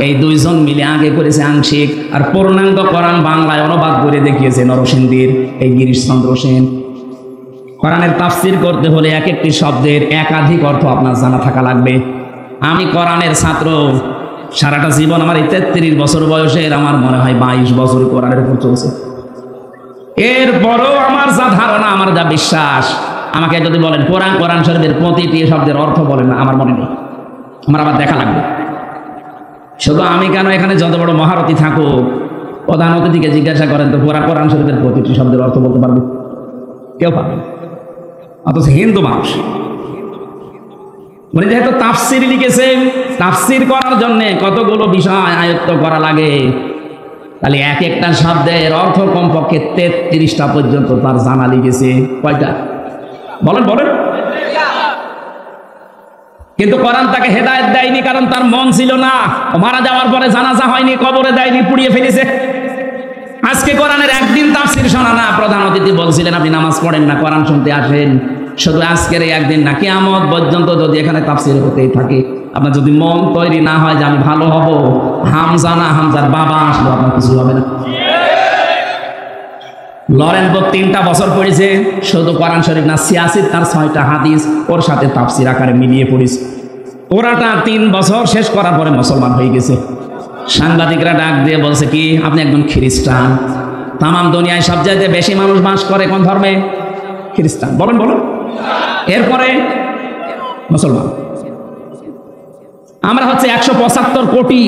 এই 2জন মিলে আগে করেছে আংশিক, আর পূর্ণাঙ্গ কোরআন বাংলায় অনুবাদ করে দেখিয়েছে নরসিংদীর এই গিরিশচন্দ্র সেন। কোরআনের তাফসীর করতে হলে এক একটি শব্দের একাধিক অর্থ আপনার জানা থাকা লাগবে। আমি কোরআনের ছাত্র, সারাটা জীবন আমার এই 33 বছর বয়সের আমার মনে হয় 22 বছর কোরআনের উপর চলছে। এরপরও আমার যা ধারণা, আমার যা বিশ্বাস, আমাকে যদি বলেন কোরআন শরীফের প্রতিটি শব্দের অর্থ বলেন, আমার মনে নেই, আমার আবার দেখা লাগবে। শুধু আমি কেন, এখানে যত বড় মহারথী থাকুক, প্রধান অতিথিকে জিজ্ঞাসা করেন তো কোরআন শরীফের প্রতিটি শব্দের অর্থ বলতে পারবে? কেউ পারবে না। অথচ হিন্দু মানুষ উনি যেহেতু তাফসীর লিখেছেন, তাফসীর করার জন্য কতগুলো বিষয় আয়ত্ত করা লাগে, তাহলে এক একটা শব্দের অর্থ কমপক্ষে 33টা পর্যন্ত তার জানা লিখেছে। কয়টা বলেন বলেন? কিন্তু কোরআন তাকে হেদায়েত দেয়নি, কারণ তার মন ছিল না। মারা যাওয়ার পরে জানাজা হয়নি, কবরে দেয়নি, পুড়িয়ে ফেলেছে। আজকে কোরআনের একদিন তাফসীর শোনা না। প্রধান অতিথি বলছিলেন আপনি নামাজ পড়েন না, কোরআন শুনতে আসেন। শুধু আজকের এই একদিন না, কিয়ামত পর্যন্ত যদি এখানে তাফসীর হতেই থাকে, আপনার যদি মন তৈরি না হয় যে আমি ভালো হব, হামজা না হামজার বাবা আসলে আপনার কিছু হবে না। লরেন বোক 3টা বছর পড়েছে, শুধু কোরআন শরীফ না, 86 তার 6টা হাদিস ওর সাথে তাফসীর আকারে মিলিয়ে পড়েছে। ওরাটা 3 বছর শেষ করার পরে মুসলমান হয়ে গেছে। সাংবাদিকরা ডাক দিয়ে বলছে কি, আপনি একজন খ্রিস্টান। তামাম দুনিয়ায় সব জায়গায় বেশি মানুষ বাস করে কোন ধর্মে? খ্রিস্টান। বলেন বলেন। এরপরে মুসলমান। আমরা হচ্ছে 175 কোটি,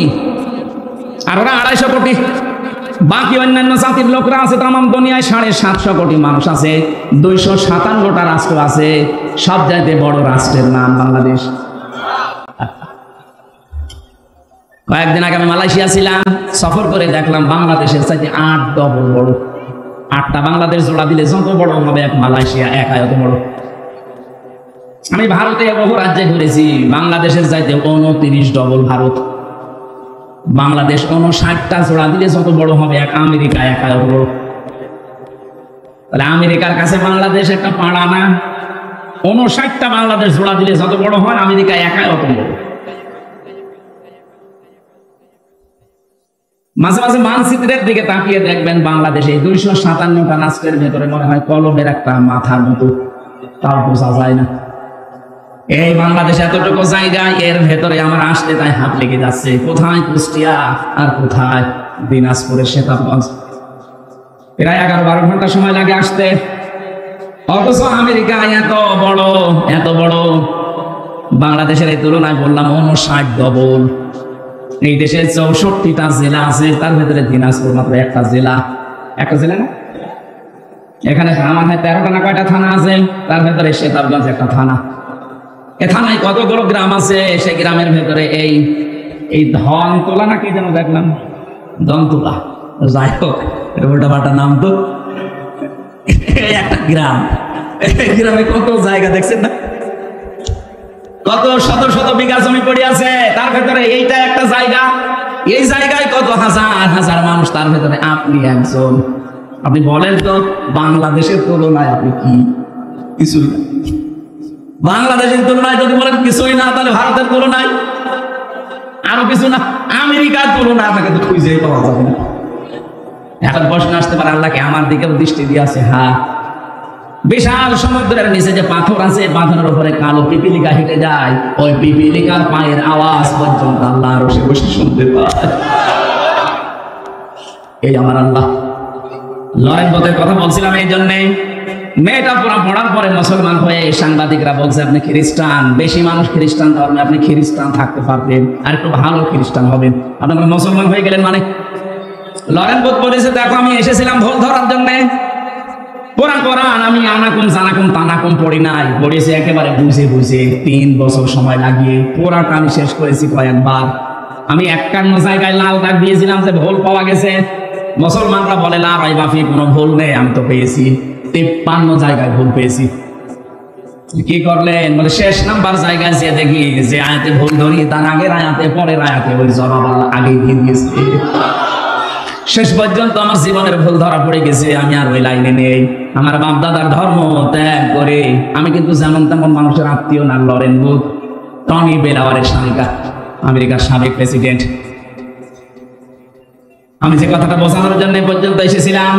আর ওরা 250 কোটি। বাকি অন্যান্য জাতির লোকরা আছে তামাম দুনিয়ায় 750 কোটি মানুষ আছে, 257টা রাষ্ট্র আছে। সব জায়গায় বড় রাষ্ট্রের নাম বাংলাদেশ। কয়েকদিন আগে আমি মালয়েশিয়া ছিলাম, সফর করে দেখলাম বাংলাদেশের চাইতে 8 ডবল বড়। 8টা বাংলাদেশ জোড়া দিলে যত বড় হবে এক মালয়েশিয়া, এক আয়ত বড়। আমি ভারতে বহু রাজ্যে ঘুরেছি, বাংলাদেশের চাইতে 29 ডবল ভারত। বাংলাদেশ 59টা জোড়া দিলে যত বড় হবে এক আমেরিকা, এক আয়ত বড়। তাহলে আমেরিকার কাছে বাংলাদেশ একটা পাড়া না? 59টা বাংলাদেশ জোড়া দিলে যত বড় হয় আমেরিকা এক আয়ত বড়। মাঝে মাঝে মানচিত্রের দিকে তাকিয়ে দেখবেন বাংলাদেশে 257টা রাষ্ট্রের ভেতরে মনে হয় কলমের একটা মাথার মতো, তাও বোঝা যায় না। এই বাংলাদেশে এতটুকু জায়গা, এর ভেতরে আমার আসতে তাই হাত লেগে যাচ্ছে। কোথায় কুষ্টিয়া আর কোথায় দিনাজপুরের শেতাবগঞ্জ। প্রায় 11-12 ঘন্টা সময় লাগে আসতে। অথচ আমেরিকা এত বড়, এত বড়। বাংলাদেশের এই তুলনায় বললাম 59 ডবল। এই দেশে 64টা জেলা আছে, তার ভেতরে দিনাজপুর মাত্র একটা জেলা। একটা জেলা না? এখানে আমার 13টা না কয়টা থানা আছে, তার ভেতরে শেতাবগঞ্জ একটা থানা। এ থানায় কতগুলো গ্রাম আছে, সেই গ্রামের ভেতরে এই ধনতলা না কি যেন দেখলাম, ধনতলা, যাই হোক এটা উল্টা পাল্টা নাম তো। একটা গ্রাম, গ্রামে কত জায়গা দেখছেন না, কত শত শত বিঘা জমি পড়ে আছে, তার ভেতরে এইটা একটা জায়গা। এই জায়গায় কত হাজার হাজার মানুষ, তার ভেতরে আপনি একজন। আপনি বলেন তো বাংলাদেশের তুলনায় আপনি কি? কিছুই না। বাংলাদেশের তুলনায় যদি বলেন কিছুই না, তাহলে ভারতের তুলনায় আরো কিছু না। আমেরিকার তুলনায় আপনাকে তো খুঁজেই পাওয়া যাবে না। এখন প্রশ্ন আসতে পারে আল্লাহকে আমার দিকেও দৃষ্টি দিয়ে আছে? হ্যাঁ, বিশাল সমুদ্রের নিচে যে পাথর আছে, পাথরের উপরে কালো পিপিলিকা হেঁটে যায়, ওই পিপিলিকার পায়ের আওয়াজ পর্যন্ত আল্লাহ রসে বসে শুনতে পায়। এই আমার আল্লাহ। লরেন বোথের কথা বলছিলাম এই জন্যে, মেয়েটা পড়ার পরে মুসলমান হয়ে সাংবাদিকরা বলছে আপনি খ্রিস্টান, বেশি মানুষ খ্রিস্টান ধর্মে, আপনি খ্রিস্টান থাকতে পারবেন, আর একটু ভালো খ্রিস্টান হবেন, আপনারা মুসলমান হয়ে গেলেন মানে। লরেন বোথ বলেছে দেখো আমি এসেছিলাম ভুল ধরার জন্যে। কোরআন আমি আনাকুম জানাকুম তানাকুম পড়ি নাই, পড়েছি একেবারে বুঝে বুঝে 3 বছর সময় লাগিয়ে। পুরাটা আমি শেষ করেছি কয়েকবার। আমি 51 জায়গায় লাল দাগ দিয়েছিলাম যে ভুল পাওয়া গেছে। মুসলমানরা বলে লা রাইবা ফি, কোনো ভুল নেই, আমি তো পেয়েছি। 53 জায়গায় ভুল পেয়েছি। কি করলেন? বলে শেষ নাম্বার জায়গায় যে দেখি যে আয়াতে ভুল ধরি তার আগের আয়াতে পরের আয়াতে ওই জবাব আল্লাহ আগেই দিয়ে দিয়েছে। শেষ পর্যন্ত আমার জীবনের ভুল ধরা পড়ে গেছে, আমি আর ওই লাইনে নেই। আমার বাপ দাদার ধর্ম ত্যাগ করে আমি কিন্তু যেমন তেমন মানুষের আত্মীয় না। লরেন বুথ, টনি বেলাওয়ারের স্বামীকা, আমেরিকার সাবেক প্রেসিডেন্ট। আমি যে কথাটা বোঝানোর জন্য পর্যন্ত এসেছিলাম,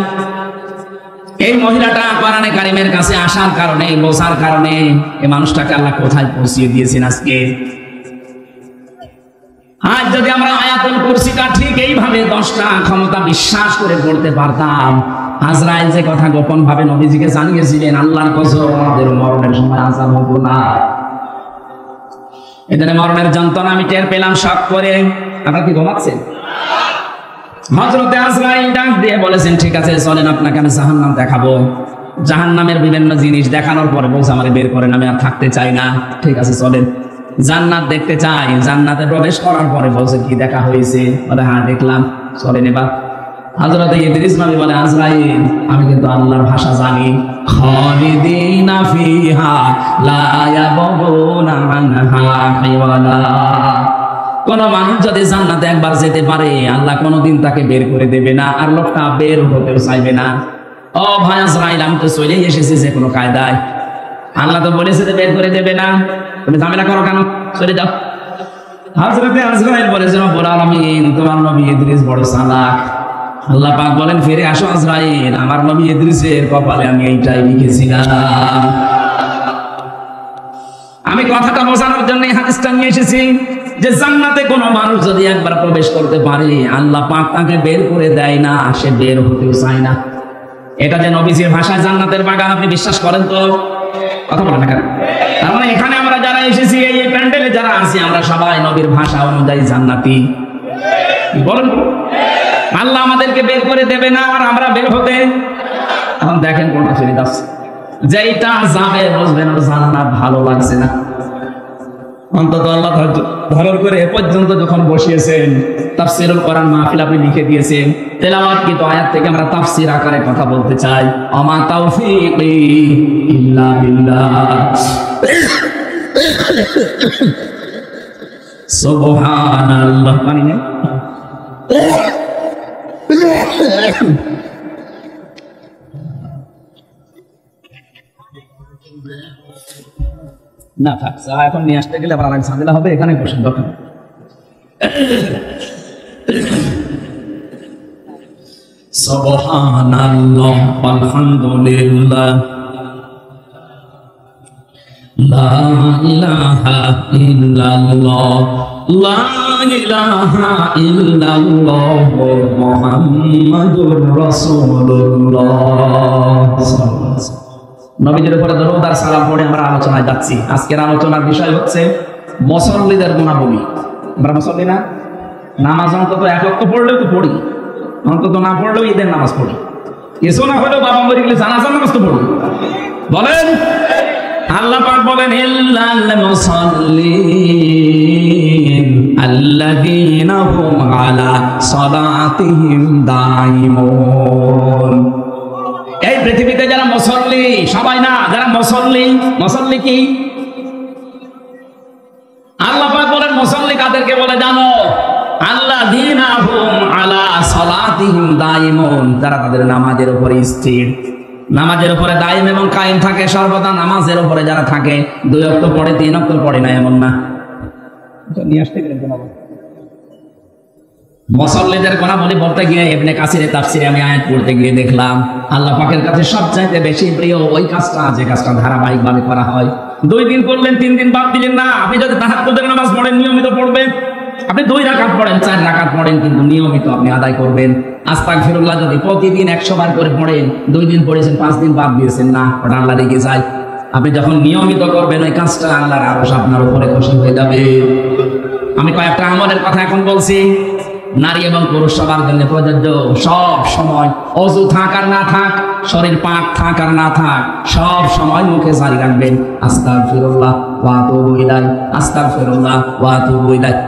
এই মহিলাটা কোরআনে কারিমের কাছে আসার কারণে, বোঝার কারণে এই মানুষটাকে আল্লাহ কোথায় পৌঁছিয়ে দিয়েছেন আজকে। আজ যদি আমরা আয়াতুল কুরসিটা ঠিক এইভাবে 10টা ক্ষমতা বিশ্বাস করে পড়তে পারতাম, আজরাইল যে কথা গোপন ভাবে নবীজিকে জানিয়েছিলেন, আল্লাহর কসম আমাদের মরণের সময় আযাব হতো না। এখানে মরণের যন্ত্রণা আমি টের পেলাম শক করে। আপনারা কি ঘুমাচ্ছেন? হযরতে আজরাইল ডাক দিয়ে বলেছেন, ঠিক আছে চলেন আপনাকে আমি জাহান্নাম দেখাবো। জাহান্নামের বিভিন্ন জিনিস দেখানোর পরে বলছে আমারে বের করেন, আমি আর থাকতে চাই না। ঠিক আছে চলেন। জান্নাত দেখতে চাই। জান্নাতে প্রবেশ করার পরে বলছে কি দেখা হয়েছে? বলে হ্যাঁ দেখলাম। চলেন এবার। হযরত ইদ্রিস নবী বলে, আজরাইল আমি কিন্তু আল্লাহর ভাষা জানি, খালিদিনা ফিহা লা ইয়াবগুনা আনহা হিওয়ালা। কোন মানুষ যদি জান্নাতে একবার যেতে পারে, আল্লাহ কোনদিন তাকে বের করে দেবে না, আর লোকটা বের হতেও চাইবে না। ও ভাই আজরাইল, আমি তো চলেই এসেছি যে কোনো কায়দায়। আল্লাহ তো বলেছে যে বের করে দেবে না, তুমি ঝামেলা করো কেন? চলে যাও। হযরতে আজরাইল বলেছেন, রব্বুল আলামিন তোমার নবী ইদ্রিস বড় চালাক। আল্লাহ পাক বলেন, ফিরে আসো আজরাইল, আমার নবী ইদ্রিসের কপালে আমি এইটাই লিখেছিলাম। আমি কথাটা বোঝানোর জন্য হাদিসটা নিয়ে এসেছি যে জান্নাতে কোনো মানুষ যদি একবার প্রবেশ করতে পারে, আল্লাহ পাক তাকে বের করে দেয় না, সে বের হতেও চায় না। এটা যে নবীজির ভাষায় জান্নাতের বাগান, আপনি বিশ্বাস করেন তো? কথা বলেন না কেন? তার মানে এখানে আমরা যারা এসেছি, এই প্যান্ডেলে যারা আছি, আমরা সবাই নবীর ভাষা অনুযায়ী জান্নাতি। বলেন, আল্লাহ আমাদেরকে বের করে দেবে না আর আমরা বের হতে। এখন দেখেন কোনটা ফিরে যাচ্ছে, যেইটা যাবে বুঝবেন জান্নাত ভালো লাগছে না। অন্তত আল্লাহ ধারণ করে এ পর্যন্ত যখন বসিয়েছেন, তাফসীরুল কোরআন মাহফিল আপনি লিখে দিয়েছেন, তেলাওয়াতকৃত আয়াত থেকে আমরা তাফসীর আকারে কথা বলতে চাই। আমা তাওফীকি ইল্লা বিল্লাহ, সুবহানাল্লাহ। পানি নেই? না থাক, এখন নিয়ে আসতে গেলে আবার আরেক ঝামেলা হবে। এখানে বসেন দরকার। সুবহানাল্লাহ আলহামদুলিল্লাহ লা ইলাহা ইল্লাল্লাহ লা ইলাহা ইল্লাল্লাহ মুহাম্মাদুর রাসূলুল্লাহ। নবীজির উপরে দরুদ আর সালাম পড়ে আমরা আলোচনায় যাচ্ছি। আজকের আলোচনার বিষয় হচ্ছে মুসল্লিদের গুণাবলী। আমরা মুসল্লি না? নামাজ অন্তত এক ওয়াক্ত পড়লেও তো পড়ি, অন্তত না পড়লেও ঈদের নামাজ পড়ি, কিছু না হলেও বাবা মরে গেলে জানাজার নামাজ তো পড়ি। বলেন, আল্লাহ পাক বলেন, ইল্লাল মুসাল্লিন আল্লাযীনা হুম আলা সালাতিহিম দাইমুন। এই পৃথিবীতে যারা মুসল্লি, সবাই না, যারা মুসল্লি, মুসল্লি কি? আল্লাহ পাক বলেন মুসল্লি কাদেরকে বলে জানো? আল্লাযীনা হুম আলা সালাতিহিম দাইমুন, যারা তাদের নামাজের উপরে স্থির, নামাজের উপরে দাইম এবং কায়েম থাকে, সর্বদা নামাজের উপরে যারা থাকে। 2 ওয়াক্ত পড়ে, 3 ওয়াক্ত পড়ে না এমন না। নিয়ে আসতে গেলেন কেন? মুসল্লিদের গুণাবলী বলতে গিয়ে ইবনে কাসিরের তাফসিরে আমি আয়াত পড়তে গিয়ে দেখলাম, আল্লাহ পাকের কাছে সবচাইতে বেশি প্রিয় ওই কাজটা যে কাজটা ধারাবাহিকভাবে করা হয়। 2 দিন করলেন, 3 দিন বাদ দিলেন না। আপনি যদি তাহাজ্জুদের নামাজ পড়েন, নিয়মিত পড়বেন। আপনি 2 রাকাত পড়েন, 4 রাকাত পড়েন, কিন্তু নিয়মিত আপনি আদায় করবেন। আস্তাগফিরুল্লাহ যদি প্রতিদিন 100 বার করে পড়েন, 2 দিন পড়েছেন, 5 দিন বাদ দিয়েছেন না, ওটা আল্লাহ রেগে যায়। আপনি যখন নিয়মিত করবেন ওই কাজটা, আল্লাহর আরশ আপনার উপরে খুশি হয়ে যাবে। আমি কয়েকটা আমলের কথা এখন বলছি, নারী এবং পুরুষ সবার জন্য প্রযোজ্য। সব সময় অজু থাক আর না থাক, শরীর পাক থাক আর না থাক, সব সময় মুখে জারি রাখবেন আস্তাগফিরুল্লাহ ওয়া আতুবু ইলাইহি, আস্তাগফিরুল্লাহ ওয়া আতুবু ইলাইহি।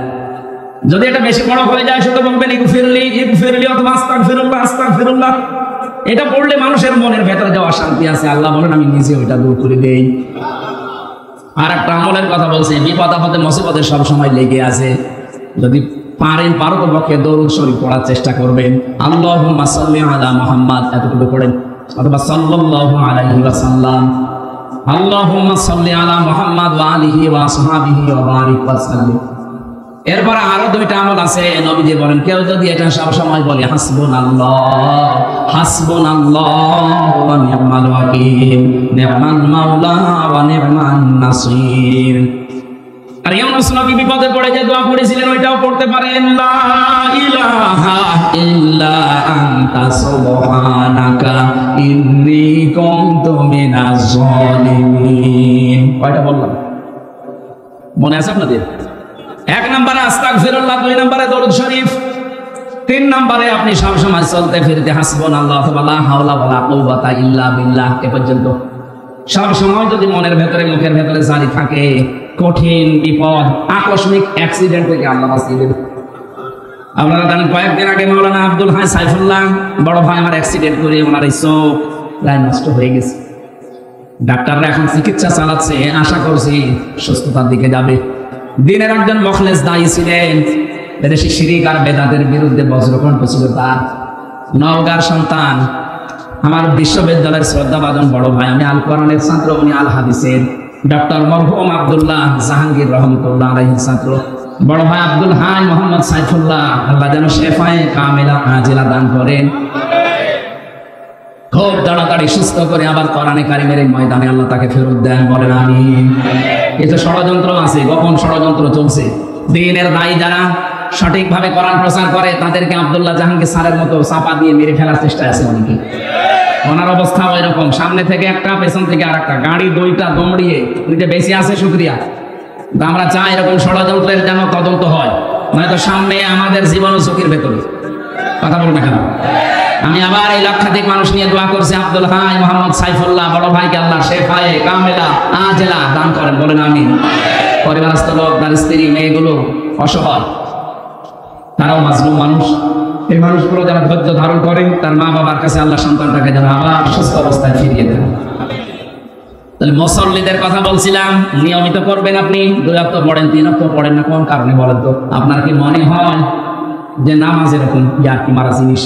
যদি এটা বেশি বড় হয়ে যায়, শুধু বলবেন ইগফিরলি ইগফিরলি অথবা আস্তাগফিরুল্লাহ আস্তাগফিরুল্লাহ। এটা পড়লে মানুষের মনের ভেতরে যাওয়া শান্তি আছে, আল্লাহ বলেন আমি নিজে ওইটা দূর করে দেই। আর একটা আমলের কথা বলছে, বিপদ আপদে মুসিবতে সব সময় লেগে আছে, যদি পারেন পারতপক্ষে দরুদ শরীফ পড়ার চেষ্টা করবেন। আল্লাহুম্মা সাল্লি আলা মুহাম্মাদ এতটুকু পড়েন, অথবা সাল্লাল্লাহু আলাইহি ওয়াসাল্লাম, আল্লাহুম্মা সাল্লি আলা মুহাম্মাদ ওয়া আলিহি ওয়া আসহাবিহি ওয়া বারিক ওয়া সাল্লিম। এরপর আরো দুইটা আমল আছে, নবীজি বলেন কেউ যদি এটা সব সময় বলে হাসবুনাল্লাহ হাসবুনাল্লাহ ওয়া নি'মাল ওয়াকিল, নি'মাল মাওলা ওয়া নি'মান নাসির। আর ইউনূস নবী বিপদে পড়ে যে দোয়া পড়েছিলেন ওইটাও পড়তে পারেন, লা ইলাহা ইল্লা আনতা সুবহানাকা ইন্নী কুনতু মিনাজ জালিমিন। কয়টা বললাম মনে আছে আপনাদের? 1 নম্বরে আস্তাগফিরুল্লাহ, 2 নম্বরে দরুদ শরীফ, 3 নম্বরে আপনি সব সময় চলতে ফিরতে হাসবুনাল্লাহ অথবা লা হাওলা ওয়ালা কুওয়াতা ইল্লা বিল্লাহ এ পর্যন্ত সব সময় যদি মনের ভেতরে মুখের ভেতরে জারি থাকে, কঠিন বিপদ আকস্মিক অ্যাক্সিডেন্ট থেকে আল্লাহ বাঁচিয়ে দেবে। আপনারা জানেন কয়েকদিন আগে মাওলানা আব্দুল হাই সাইফুল্লাহ বড় ভাই আমার অ্যাক্সিডেন্ট করে ওনার এই চোখ প্রায় নষ্ট হয়ে গেছে। ডাক্তাররা এখন চিকিৎসা চালাচ্ছে, আশা করছি সুস্থতার দিকে যাবে। দিনের একজন মুখলেস দায়ী ছিলেন, বিদেশি শিরিক আর বেদাতের বিরুদ্ধে বজ্রকণ্ঠ ছিল তার। নওগাঁর সন্তান, আমার বিশ্ববিদ্যালয়ের শ্রদ্ধাভাজন বড় ভাই, আমি আল কোরআনের ছাত্র, উনি আল হাদিসের। ডক্টর মরহুম আব্দুল্লাহ জাহাঙ্গীর রহমতুল্লাহ আলাইহির ছাত্র। বড় ভাই আব্দুল হাই মোহাম্মদ সাইফুল্লাহ, আল্লাহ যেন শেফায়ে কামিলা আজিলা দান করেন। খুব তাড়াতাড়ি সুস্থ করে আবার কোরআনে কারিমের এই ময়দানে আল্লাহ তাকে ফেরত দেন, বলেন আমিন। কিছু ষড়যন্ত্র আছে, গোপন ষড়যন্ত্র চলছে। দ্বীনের দায়ী যারা সঠিকভাবে কোরআন প্রচার করে তাদেরকে আব্দুল্লাহ জাহাঙ্গীর স্যারের মতো চাপা দিয়ে মেরে ফেলার চেষ্টা আছে অনেকে। ওনার অবস্থা ওই রকম, সামনে থেকে একটা পেছন থেকে আর একটা, গাড়ি 2টা দৌড়িয়ে উনিতে বেশি আছে শুকরিয়া। আমরা চাই এরকম ষড়যন্ত্রের যেন তদন্ত হয়, নয়তো সামনে আমাদের জীবন ঝুঁকির ভেতরে। কথা বলবে কেন? আমি আবার এই লক্ষাধিক মানুষ নিয়ে দোয়া করছি, আব্দুল হাই মোহাম্মদ সাইফুল্লাহ বড় ভাইকে আল্লাহ শেফায়ে কামিলা আজিলা দান করেন, বলেন আমিন। পরিবারস্থ লোক, তার স্ত্রী, মেয়েগুলো অসহায়, তারাও মাজলুম মানুষ। এই মানুষগুলো যারা ধৈর্য ধারণ করেন, তার মা বাবার কাছে আল্লাহ সন্তানটাকে যেন আবার সুস্থ অবস্থায় ফিরিয়ে দেন। তাহলে মুসল্লিদের কথা বলছিলাম, নিয়মিত করবেন আপনি। 2 ওয়াক্ত পড়েন, 3 ওয়াক্ত পড়েন না, কোন কারণে বলেন তো? আপনার কি মনে হয় যে নামাজ এরকম ইয়ার্কি মারা জিনিস?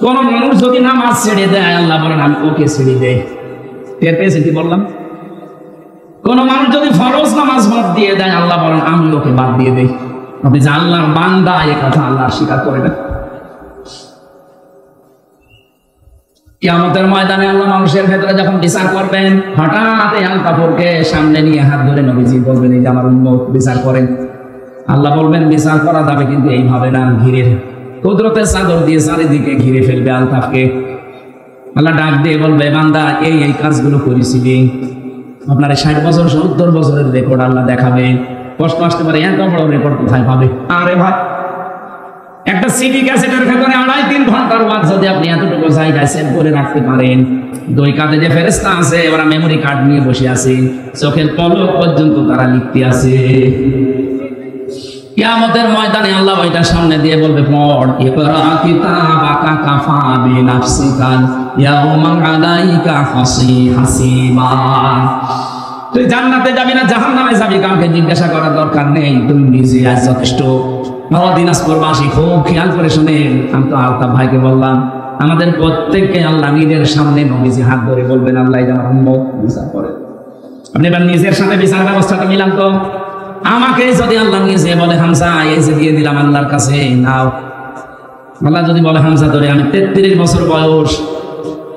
কোন মানুষ যদি নামাজ ছেড়ে দেয়, আল্লাহ বলেন আমি ওকে ছেড়ে দেয়। টের পেয়েছেন কি বললাম? কোন মানুষ যদি ফরজ নামাজ বাদ দিয়ে দেয়, আল্লাহ বলেন আমি ওকে বাদ দিয়ে দেই। আপনি যে আল্লাহর বান্দা, এ কথা আল্লাহ স্বীকার করে দেন। কিয়ামতের ময়দানে আল্লাহ মানুষের ভেতরে যখন বিচার করবেন, হঠাৎ এই আল কাপড়কে সামনে নিয়ে হাত ধরে নবীজি বলবেন এই যে আমার উম্মত বিচার করেন। আল্লাহ বলবেন বিচার করা যাবে কিন্তু এইভাবে না, ঘিরে কুদরতের চাদর দিয়ে চারিদিকে ঘিরে ফেলবে আলতাফকে। আল্লাহ ডাক দিয়ে বলবে বান্দা এই এই কাজগুলো করেছিলি। আপনার 60 বছর 70 বছরের রেকর্ড আল্লাহ দেখাবে। কষ্ট আসতে পারে, এত বড় রেকর্ড কোথায় পাবে? আরে ভাই, একটা সিডি ক্যাসেটের ভেতরে 2.5-3 ঘন্টার ওয়াজ যদি আপনি এতটুকু জায়গায় সেভ করে রাখতে পারেন, 2 কাঁধে যে ফেরেশতা আছে ওরা মেমোরি কার্ড নিয়ে বসে আছে, চোখের পলক পর্যন্ত তারা লিখতে আছে। কিয়ামতের ময়দানে আল্লাহ ওইটা সামনে দিয়ে বলবে পড়, ইকরা কিতাবাকা কাফা বিনাফসিকা ইয়াউমা আলাইকা হাসিবা। তুই জান্নাতে যাবি না জাহান্নামে যাবি, কাউকে জিজ্ঞাসা করার দরকার নেই, তুমি নিজে আজ যথেষ্ট। দিনাজপুরবাসী খুব খেয়াল করে শুনেন, আমি তো আলতাফ ভাইকে বললাম আমাদের প্রত্যেককে আল্লাহ নিজের সামনে নবীজি হাত ধরে বলবেন আল্লাহ এটা আমার উম্মত বিচার করে। আপনি এবার নিজের সাথে বিচার ব্যবস্থাটা মিলান তো। আমাকে যদি আল্লাহ নিজে বলে হামজা এই যে দিয়ে দিলাম আল্লাহর কাছে নাও, আল্লাহ যদি বলে হামজা ধরে আমি 33 বছর বয়স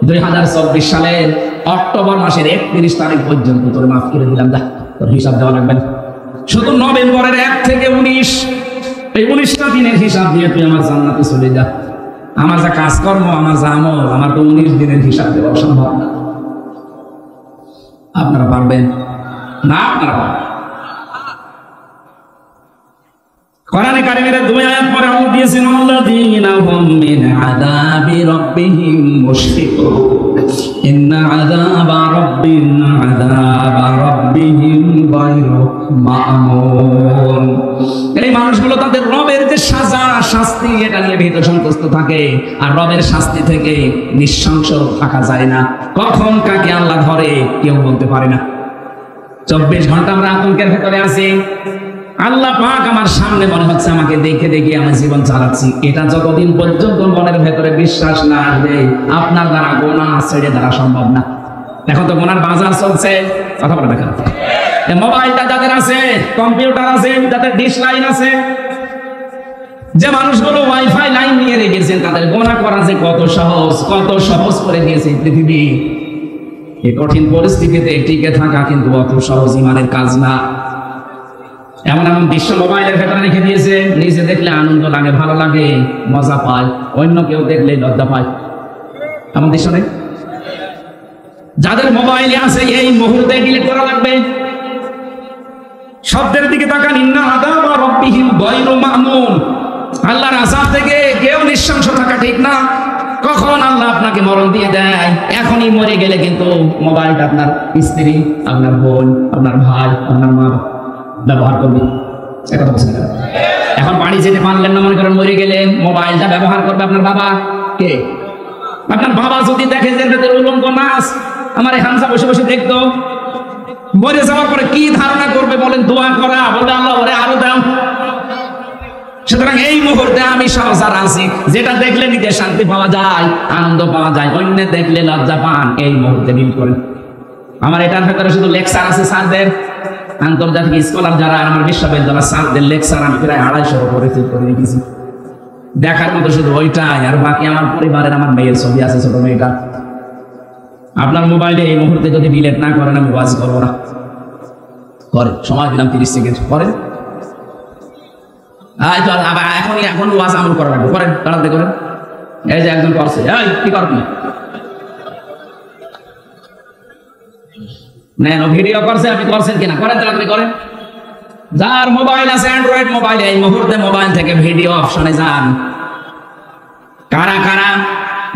2024 সালের অক্টোবর মাসের 31 তারিখ পর্যন্ত তোর মাফ করে দিলাম, যা তোর হিসাব দেওয়া লাগবে না। শুধু নভেম্বরের 1 থেকে 19 এই 19টা দিনের হিসাব দিয়ে তুই আমার জান্নাতে চলে যা। আমার যা কাজকর্ম, আমার যা আমল, আমার তো 19 দিনের হিসাব দেওয়া সম্ভব না। আপনারা পারবেন না? আপনারা পারবেন। কোরআনে কারিমের 2 আয়াত পরে আল্লাহ দিয়েছেন আল্লাযীনা হুম মিন আযাবি রাব্বিহিম মুশফিকুন ইন্না আযাবা রাব্বিহিম গায়রু মা'মুন। এই মানুষগুলো তাদের রবের যে সাজা শাস্তি এটা নিয়ে ভীত সন্তুষ্ট থাকে, আর রবের শাস্তি থেকে নিঃশংস থাকা যায় না। কখন কাকে আল্লাহ ধরে কেউ বলতে পারে না। 24 ঘন্টা আমরা আতঙ্কের ভেতরে আছি। আল্লাহ পাক আমার সামনে মনে হচ্ছে আমাকে দেখে দেখে আমি জীবন চালাচ্ছি, এটা যতদিন পর্যন্ত মনের ভেতরে বিশ্বাস না আসবে আপনার দ্বারা গোনা ছেড়ে দ্বারা সম্ভব না। এখন তো গোনার বাজার চলছে, কথা বলে দেখেন। মোবাইলটা যাদের আছে, কম্পিউটার আছে, যাদের ডিশ লাইন আছে, যে মানুষগুলো ওয়াইফাই লাইন নিয়ে রেখেছেন তাদের গোনা করা যে কত সহজ করে দিয়েছে পৃথিবী। এই কঠিন পরিস্থিতিতে টিকে থাকা কিন্তু অত সহজ ইমানের কাজ না। এমন এমন দৃশ্য মোবাইলের ভেতরে রেখে দিয়েছে, নিজে দেখলে আনন্দ লাগে, ভালো লাগে, মজা পায়, অন্য কেউ দেখলে লজ্জা পায়। এমন দৃশ্য নেই? যাদের মোবাইলে আছে এই মুহূর্তে ডিলিট করা লাগবে। শব্দের দিকে তাকান, ইন্না আযাবা রাব্বিহিম গায়রু মা'মুন। আল্লাহর আযাব থেকে কেউ নিঃশংস থাকা ঠিক না। কখন আল্লাহ আপনাকে মরণ দিয়ে দেয়, এখনই মরে গেলে কিন্তু মোবাইলটা আপনার স্ত্রী, আপনার বোন, আপনার ভাই, আপনার মা ব্যবহার করবে। এখন বাড়ি যেতে পারলেন না, মনে করেন মরে গেলে মোবাইলটা ব্যবহার করবে আপনার বাবা। কে? আপনার বাবা যদি দেখে যে উলঙ্গ নাচ আমার এই হামসা বসে বসে দেখতো, মরে যাওয়ার পরে কি ধারণা করবে বলেন? দোয়া করা, বলবে আল্লাহ ওরে আরো দাও। সুতরাং এই মুহূর্তে আমি সংসার আছি, যেটা দেখলে নিজে শান্তি পাওয়া যায়, আনন্দ পাওয়া যায়, অন্য দেখলে লজ্জা পান, এই মুহূর্তে ডিল করেন। আমার এটার ভেতরে শুধু লেকচার আছে স্যারদের, আন্তর্জাতিক স্কলার যারা, আমার বিশ্ববিদ্যালয়ের স্যারদের লেকচার আমি প্রায় 250 করে রিসিভ করে রেখেছি। দেখার মতো শুধু ওইটাই, আর বাকি আমার পরিবারের আমার মেয়ের ছবি আছে, ছোট মেয়েটা। আপনার মোবাইলে এই মুহূর্তে যদি ডিলেট না করেন আমি ওয়াজ করবো না। করেন, সময় দিলাম 30 সেকেন্ড, করেন। এখন ওয়াজ আমল করা লাগবে, করেন, তাড়াতাড়ি করেন। এই যে একজন করছে, এই কি করবি? নেন, ভিডিও করছে, আপনি করছেন কিনা? করেন, তাড়াতাড়ি করেন। যার মোবাইল আছে অ্যান্ড্রয়েড মোবাইল, এই মুহূর্তে মোবাইল থেকে ভিডিও অপশনে যান। কারা কারা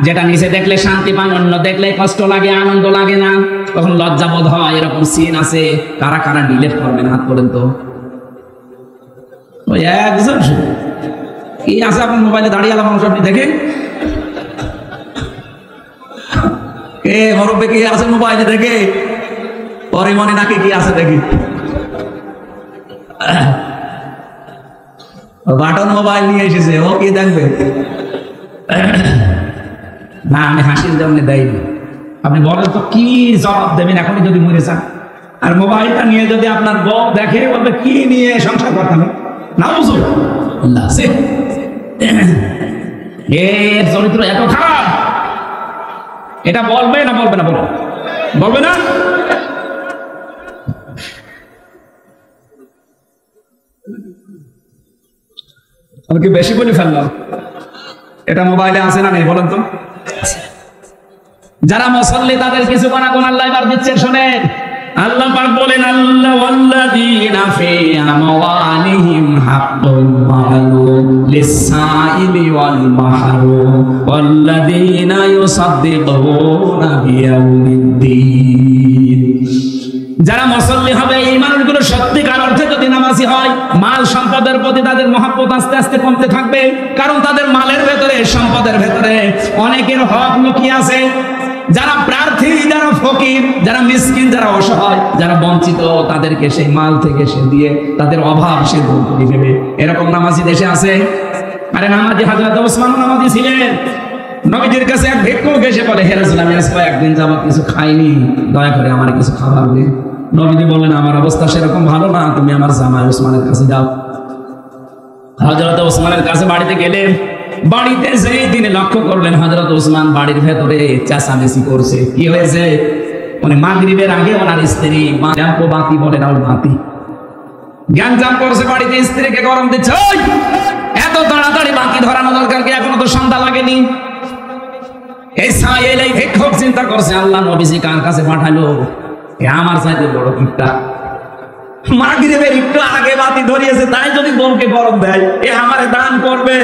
যেটা নিচে দেখলে শান্তি পান, অন্য দেখলে কষ্ট লাগে, আনন্দ লাগে না, তখন লজ্জা বোধ হয়, এরকম সিন আছে। কারা কারা ডিলিট করবেন হাত করেন তো। ওই একজন কি আছে আপনার মোবাইলে দাঁড়িয়ে আলাম মানুষ, আপনি দেখেন কে মরব্বে কি আছে মোবাইলে দেখে, পরে মনে নাকি কি আছে দেখি। বাটন মোবাইল নিয়ে এসেছে, ও কি দেখবে? না, আমি হাসির জন্য দেয়নি। আপনি বলেন তো কি জবাব দেবেন এখনই যদি মরে যান? আর মোবাইলটা নিয়ে যদি আপনার বউ দেখে, বলবে কি নিয়ে সংসার করতাম না, এর চরিত্র এত খারাপ, এটা বলবে না? বলবে না? বলবে না? আমি কি বেশি বলে ফেললাম? এটা মোবাইলে আছে না নেই বলেন তো? যারা মুসল্লি তাদের কিছু গুনাহ আল্লাহ এবার দিচ্ছেন, শোনেন। আল্লাহ পাক বলেন, আল্লাহ ওয়াল্লাযীনা ফি আমওয়ালিহিম হাক্কুন মা'লুম লিস-সাইলি ওয়াল মাহরুম ওয়াল্লাযীনা ইউসাদ্দিকুনা বিয়াউমিদ্দিন। যারা মুসল্লি হবে, এই মানুষগুলো সত্যিকার অর্থে যদি নামাজি হয়, মাল সম্পদের প্রতি তাদের মহব্বত আস্তে আস্তে কমতে থাকবে। কারণ তাদের মালের ভেতরে, সম্পদের ভেতরে অনেকের হক লুকিয়ে আছে। যারা প্রার্থী, যারা ফকির, যারা মিসকিন, যারা অসহায়, যারা বঞ্চিত, তাদেরকে সেই মাল থেকে সে দিয়ে তাদের অভাব সে দূর করে দেবে। এরকম নামাজি দেশে আছে। আরে নামাজি হযরত ওসমান নামাজি ছিলেন। নবীজির কাছে এক ভিক্ষুক এসে বলে, হে রাসূল, আমি আজকে একদিন যাবত কিছু খাইনি, দয়া করে আমার কিছু খাবার দিন। নবীজি বললেন, আমার অবস্থা সেরকম ভালো না, তুমি আমার জামাই ওসমানের কাছে যাও। হযরত ওসমানের কাছে বাড়িতে গেলেন। বাড়িতে যেই তিনি লক্ষ্য করলেন হযরত ওসমান বাড়ির ভেতরে চেঁচামেচি করছে। কি হয়েছে? মানে মাগরিবের আগে ওনার স্ত্রী ল্যাম্পো বাতি বলে না, বাতি গ্যাঞ্জাম করছে বাড়িতে, স্ত্রীকে গরম দিচ্ছে। ওই এত তাড়াতাড়ি বাতি ধরানো দরকার কি? এখনো তো সন্ধ্যা লাগেনি। এই সাইল এই ভিক্ষুক চিন্তা করছে, আল্লাহ নবীজি কার কাছে পাঠালো? আমার চাইতে বড় কিপটা। মাগরিবের একটু আগে বাতি ধরিয়েছে, তাই যদি বউকে গরম দেয়, এ আমারে দান করবে,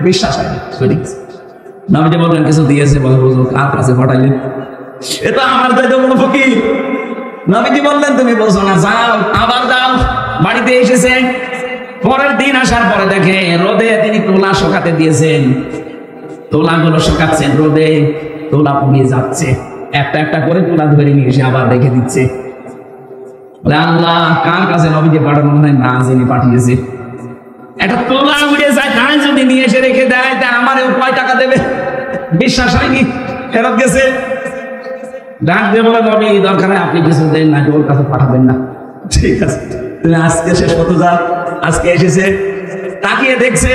বিশ্বাস হয় না। নবীজি বললেন, কিছু দিয়েছে? বলে, হুজুর কার কাছে পাঠাইলেন? এটা আমার চাইতে বড় ফকির। নবীজি বললেন, তুমি বলছো না, যাও, আবার যাও। বাড়িতে এসেছে, পরের দিন আসার পরে দেখে রোদে তিনি তুলা শুকাতে দিয়েছেন, তুলাগুলো শুকাচ্ছেন রোদে, তুলা পুড়িয়ে যাচ্ছে, একটা একটা করে তুলা ধরে নিয়ে এসে আবার রেখে দিচ্ছে। আল্লাহ কার কাছে নবীকে পাঠানো মনে হয় না জেনে পাঠিয়েছে। একটা তুলা উড়ে যায় তাই যদি নিয়ে এসে রেখে দেয় তা আমারও কয় টাকা দেবে? বিশ্বাস হয়নি, ফেরত গেছে। ডাক দিয়ে বলে নবী দরকার হয় আপনি কিছু দেন না, ওর কাছে পাঠাবেন না। ঠিক আছে, তুমি আজকে শেষ হতে যাও। আজকে এসেছে, তাকিয়ে দেখছে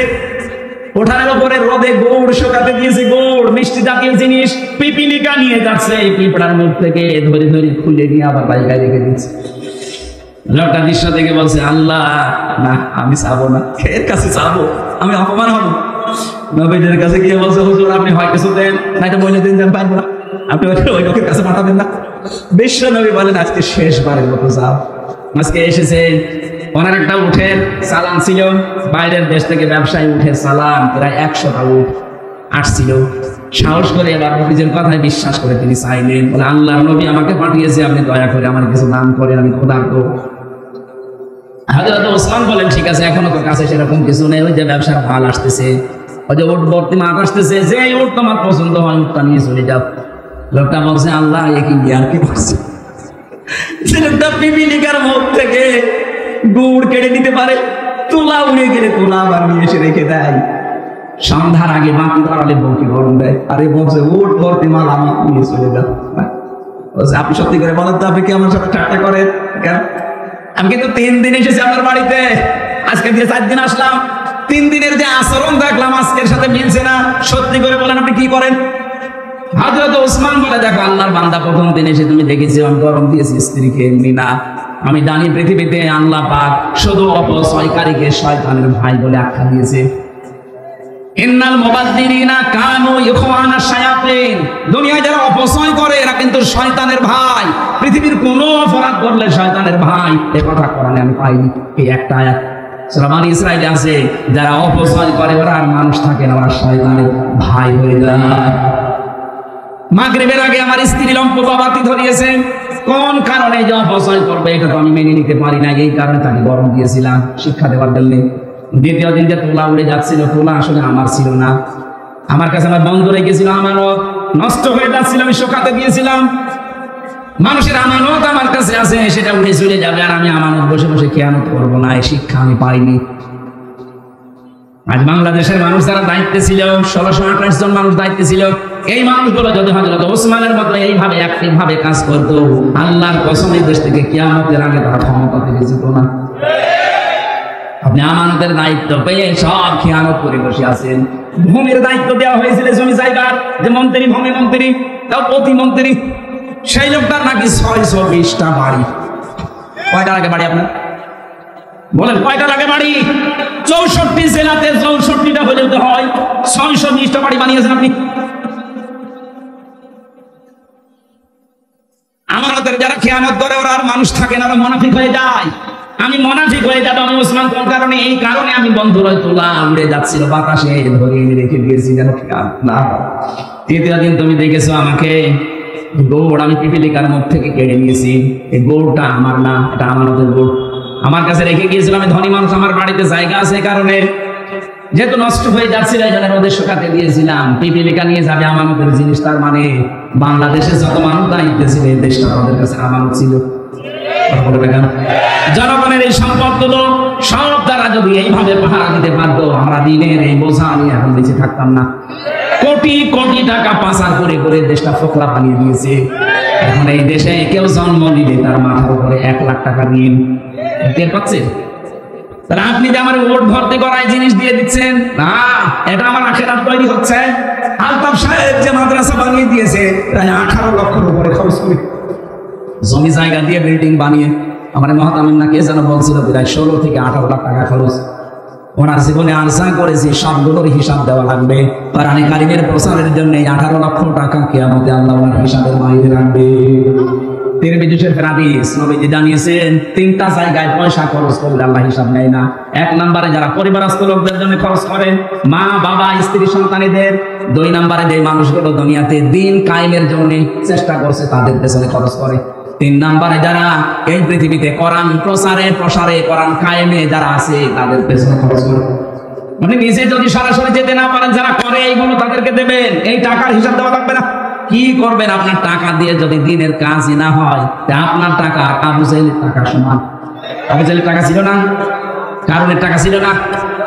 ওঠানের উপরে রোদে গুড় শুকাতে দিয়েছে, গুড় মিষ্টি জাতীয় জিনিস, পিপিলিকা নিয়ে যাচ্ছে, এই পিঁপড়ার মুখ থেকে ধরে ধরে খুলে নিয়ে আবার জায়গায় রেখে দিচ্ছে। লোকটা দৃশ্য থেকে বলছে আল্লাহ না আমি চাবো না, এর কাছে চাবো আমি অপমান হবো। নবীদের কাছে গিয়ে বলছে হুজুর আপনি হয় কিছু দেন, না এটা বলে দিন দেন পারবো না, আপনি ওই লোকের কাছে পাঠাবেন না। বিশ্ব নবী বলেন আজকে শেষবারের মতো যাও। আজকে এসেছে, ওনার একটা উঠের চালান ছিল, বাইরের দেশ থেকে ব্যবসায়ী উঠে চালান প্রায় 100টা উঠ আসছিল। সাহস করে এবার নবীজের কথায় বিশ্বাস করে তিনি চাইলেন, বলে আল্লাহ নবী আমাকে পাঠিয়েছে, আপনি দয়া করে আমার কিছু দান করেন, আমি ক্ষুধার্ত। হযরত ওসমান বলেন ঠিক আছে, এখনো তো কাছে সেরকম কিছু নেই, ওই যে ব্যবসার মাল আসতেছে, ওই যে উট ভর্তি মাল আসতেছে, যে উট তোমার পছন্দ হয় উটটা নিয়ে চলে যাও। লোকটা বলছে আল্লাহ একই জ্ঞান কি করছে, ছেলেটা পিপিলিকার মুখ থেকে গুড় কেড়ে দিতে পারে, তুলা উড়ে গেলে তুলা আবার নিয়ে এসে রেখে দেয়। সন্ধ্যার আগে বাকি দাঁড়ালে বউকে গরম দেয়, আরে বলছে উট ভর্তি মাল আমি নিয়ে চলে যাও। বলছে আপনি সত্যি করে বলেন তো, আপনি কি আমার সাথে ঠাট্টা করেন কেন? আমি কিন্তু 3 দিন এসেছি আপনার বাড়িতে, আজকে দিয়ে 4 দিন আসলাম, 3 দিনের যে আচরণ দেখলাম আজকের সাথে মিলছে না, সত্যি করে বলেন আপনি কি করেন? হযরত ওসমান বলে দেখো আল্লাহর বান্দা, প্রথম দিন এসে তুমি দেখেছো আমি গরম দিয়েছি স্ত্রীকে, এমনি না, আমি জানি পৃথিবীতে আল্লাহ পাক শুধু অপচয়কারীকে শয়তানের ভাই বলে আখ্যা দিয়েছে। ইন্নাল মুবাযযিরিনা কানু ইখওয়ানা শায়াতিন, দুনিয়ায় যারা অপচয় করে এরা কিন্তু শয়তানের ভাই, পৃথিবীর কোনো অপরাধ করলে শয়তানের ভাই, এই কথা কোরআনে আমি পাইনি। এই একটা আয়াত সূরা বনী ইসরাঈলে আছে, যারা অপচয় করে ওরা আর মানুষ থাকে না, ওরা শয়তানের ভাই হয়ে যায়। মাগরিবের আগে আমার স্ত্রী লম্পবাতি ধরিয়েছে, কোন কারণে যে অপচয় করবে এটা তো আমি মেনে নিতে পারি না, এই কারণে তাকে গরম দিয়েছিলাম শিক্ষা দেওয়ার জন্য। দ্বিতীয় দিন যে তুলা উড়ে যাচ্ছিল, তুলা আসলে আমার ছিল না, আমার কাছে আমার বন্ধ রেখেছিল, আমারও নষ্ট হয়ে যাচ্ছিল, আমি শুকাতে দিয়েছিলাম। মানুষের আমানত আমার কাছে আছে, সেটা উড়ে চলে যাবে, আর আমি আমানত বসে বসে খেয়ানত করবো না, এই শিক্ষা আমি পাইনি। আজ বাংলাদেশের মানুষ যারা দায়িত্বে ছিল, 1628 জন মানুষ দায়িত্বে ছিল, এই মানুষগুলো যদি হযরত ওসমানের মতো এইভাবে অ্যাক্টিভ ভাবে কাজ করতো, আল্লাহর কসম এই দেশ থেকে কিয়ামতের আগে তারা ক্ষমতা থেকে যেত না। আপনি আমানতের দায়িত্ব পেয়ে সব খেয়ানত করে বসে আছেন। ভূমির দায়িত্ব দেওয়া হয়েছিল জমি জায়গার, যে মন্ত্রী ভূমি মন্ত্রী, তাও প্রতিমন্ত্রী, সেই লোকটার নাকি 620টা বাড়ি। কয়টা লাগে বাড়ি আপনার বলেন? কয়টা লাগে বাড়ি? 64 জেলাতে 64টা হলেও তো হয়, 620টা বাড়ি বানিয়েছেন আপনি। আমানতের যারা খেয়ানত করে ওরা আর মানুষ থাকে না, ওরা মুনাফিক হয়ে যায়। আমি মুনাফিক হয়ে যাব আমি ওসমান কোন কারণে? এই কারণে আমি বন্ধুরা তুলা উড়ে যাচ্ছিল বাতাসে, ধরিয়ে রেখে দিয়েছি যেন খেয়ানত না। তৃতীয় দিন তুমি দেখেছো আমাকে গৌড় আমি পিপিলিকার মুখ থেকে কেড়ে নিয়েছি, এই গৌড়টা আমার না, এটা আমানতের গৌড়, আমার কাছে রেখে গিয়েছিলাম। আমি ধনী মানুষ, আমার বাড়িতে জায়গা আছে, কারণে যেহেতু নষ্ট হয়ে যাচ্ছিল এই জন্য ওদের শুকাতে দিয়েছিলাম। পিপিলিকা নিয়ে যাবে আমানতের জিনিস, তার মানে বাংলাদেশে যত মানুষ দায়িত্ব ছিল এই দেশটা তাদের কাছে আমানত ছিল। জনগণের এই সম্পদগুলো সব দ্বারা যদি এইভাবে পাহারা দিতে পারতো, আমরা দিনের এই বোঝা নিয়ে এখন বেঁচে থাকতাম না। কোটি কোটি টাকা পাচার করে করে দেশটা ফোকলা বানিয়ে দিয়েছে। এখন এই দেশে কেউ জন্ম নিলে তার মাথার উপরে 1 লাখ টাকা ঋণ। টের পাচ্ছেন? তাহলে আপনি যে আমার ওট ভর্তি করায় জিনিস দিয়ে দিচ্ছেন না, এটা আমার আখেরাত তৈরি হচ্ছে। আলতাফ সাহেব যে মাদ্রাসা বানিয়ে দিয়েছে প্রায় 18 লক্ষের উপরে খরচ করে, জমি জায়গা দিয়ে বিল্ডিং বানিয়ে। আমার মহাতামিম না কে যেন বলছিল প্রায় 16 থেকে 18 লাখ টাকা খরচ। ওনার জীবনে আরজা করেছে, সবগুলোর হিসাব দেওয়া লাগবে। কোরআনে কারিমের প্রচারের জন্য 18 লক্ষ টাকা কিয়ামতে আল্লাহ ওনার হিসাবের বাইরে রাখবে। তিরমিজি শরীফের হাদিস, নবীজি জানিয়েছেন 3টা জায়গায় পয়সা খরচ করলে আল্লাহ হিসাব নেয় না। 1 নম্বরে যারা পরিবারস্থ লোকদের জন্য খরচ করেন, মা বাবা স্ত্রী সন্তানীদের। 2 নম্বরে যে মানুষগুলো দুনিয়াতে দিন কায়েমের জন্য চেষ্টা করছে তাদের পেছনে খরচ করে। তিন নম্বরে যারা এই পৃথিবীতে কোরআন প্রসারে কোরআন কায়েমে যারা আছে তাদের পেছনে খরচ করুন। মানে নিজে যদি সরাসরি যেতে না পারেন, যারা করে এইগুলো তাদেরকে দেবেন, এই টাকার হিসাব দেওয়া লাগবে না। কি করবেন আপনার টাকা দিয়ে যদি দিনের কাজই না হয়? আপনার টাকা আবু জাহেলের টাকা সমান। আবু জাহেলের টাকা ছিল না, কারণের টাকা ছিল না,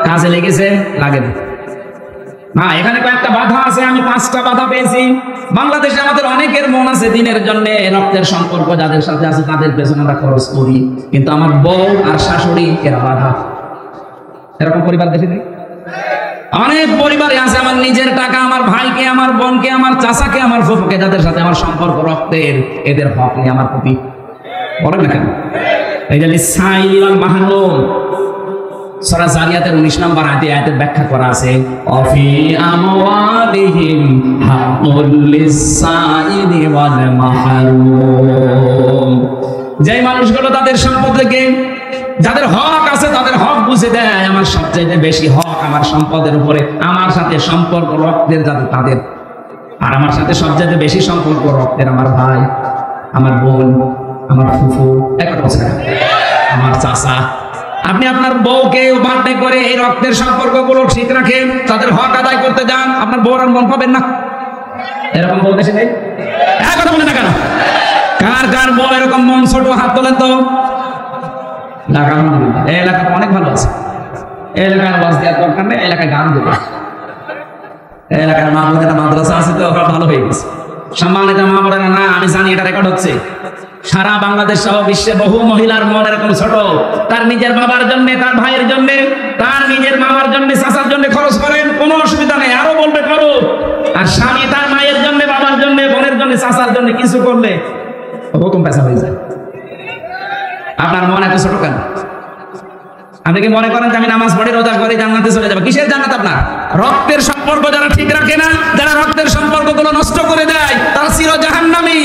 কাজে লেগেছে, লাগে না। না, এখানে কয়েকটা বাধা আছে, আমি 5টা বাধা পেয়েছি। বাংলাদেশে আমাদের অনেকের মন আছে দিনের জন্য, রক্তের সম্পর্ক যাদের সাথে আছে তাদের পেছনে আমরা খরচ করি, কিন্তু আমার বউ আর শাশুড়ি এরা বাধা। এরকম পরিবার দেশে নেই? অনেক পরিবারে আছে আমার নিজের টাকা, আমার ভাইকে, আমার বোনকে, আমার চাচাকে, আমার ফুফুকে, যাদের সাথে আমার সম্পর্ক রক্তের, এদের হক নেই আমার প্রতি। বলেন না কেন? এই যে লিসাইল মাহলুম সূরা জারিয়াতের 19 নম্বর আয়াতের ব্যাখ্যা করা আছে, অফি আমওয়ালিহিম হাক্কুল লিসাইলি ওয়াল মাহরুম। যে মানুষগুলো তাদের সম্পদ থেকে যাদের হক আছে তাদের হক বুঝে দেয়, আমার সবচেয়ে বেশি হক আমার সম্পদের উপরে, আমার সাথে সম্পর্ক রক্তের যাদের তাদের, আর আমার সাথে সবচেয়ে বেশি সম্পর্ক রক্তের আমার ভাই, আমার বোন, আমার ফুফু, আমার চাচা। আপনি আপনার বউকে বার্থডে করে এই রক্তের সম্পর্কগুলো ঠিক রাখেন, তাদের হক আদায় করতে যান, আপনার বউর আর মন পাবেন না। এরকম বউ দেশে নেই? এক কথা বলে না কেন? কার কার বউ এরকম মন ছোট, হাত তোলেন তো। এই এলাকাতে অনেক ভালো আছে, এই এলাকার বাস দেওয়ার দরকার নেই, এলাকায় গান দেবে। এই এলাকার মা বোনেরা মাদ্রাসা আছে তো ওরা ভালো হয়ে গেছে, সম্মানিত মা বোনেরা। না, আমি জানি এটা রেকর্ড হচ্ছে। সারা বাংলাদেশ সহ বিশ্বে বহু মহিলার মন এরকম ছোট, তার নিজের বাবার জন্য, তার ভাইয়ের জন্য, তার নিজের মামার জন্য, চাচার জন্য খরচ করেন, কোনো অসুবিধা নেই, আরো বলবে করো। আর স্বামী তার মায়ের জন্য, বাবার জন্য, বোনের জন্য, চাচার জন্য কিছু করলে হুকুম পেশা হয়ে যায়। আপনার মন এত ছোট কেন? আপনি কি মনে করেন যে আমি নামাজ পড়ি, রোজা করি, জান্নাতে চলে যাবো? কিসের জান্নাত আপনার? রক্তের সম্পর্ক যারা ঠিক রাখে না, যারা রক্তের সম্পর্কগুলো নষ্ট করে দেয়, তারা চির জাহান্নামী।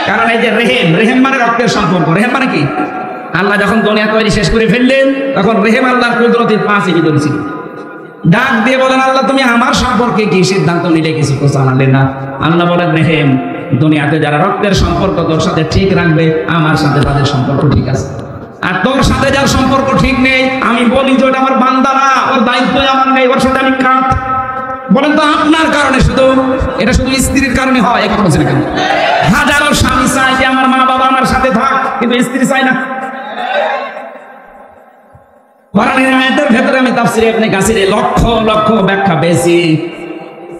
কারণ এই যে রেহেম মানে রক্তের সম্পর্ক। রেহেম মানে কি? আল্লাহ যখন দুনিয়া তৈরি শেষ করে ফেললেন, তখন রেহেম আল্লাহর কুদরতের পাঁচ এগিয়ে ধরেছিল। ডাক দিয়ে বলেন, আল্লাহ তুমি আমার সম্পর্কে কি সিদ্ধান্ত নিলে? কিছু তো জানালে না। আল্লাহ বলেন, রেহেম, দুনিয়াতে যারা রক্তের সম্পর্ক তোর সাথে ঠিক রাখবে, আমার সাথে তাদের সম্পর্ক ঠিক আছে। আর তোর সাথে যার সম্পর্ক ঠিক নেই, আমি বলি যে ওটা আমার বান্দা না, ওর দায়িত্ব আমার নেই, ওর সাথে আমি কাট। বলেন তো আপনার কারণে শুধু, এটা শুধু স্ত্রীর কারণে হয়? এই কথা বলছেন কেন? হাজারো স্বামী চায় যে আমার মা বাবা আমার সাথে থাক, কিন্তু স্ত্রী চায় না। কোরআনের আয়াতের ভেতরে আমি তাফসীরে ইবনে কাসিরে লক্ষ লক্ষ ব্যাখ্যা পেয়েছি।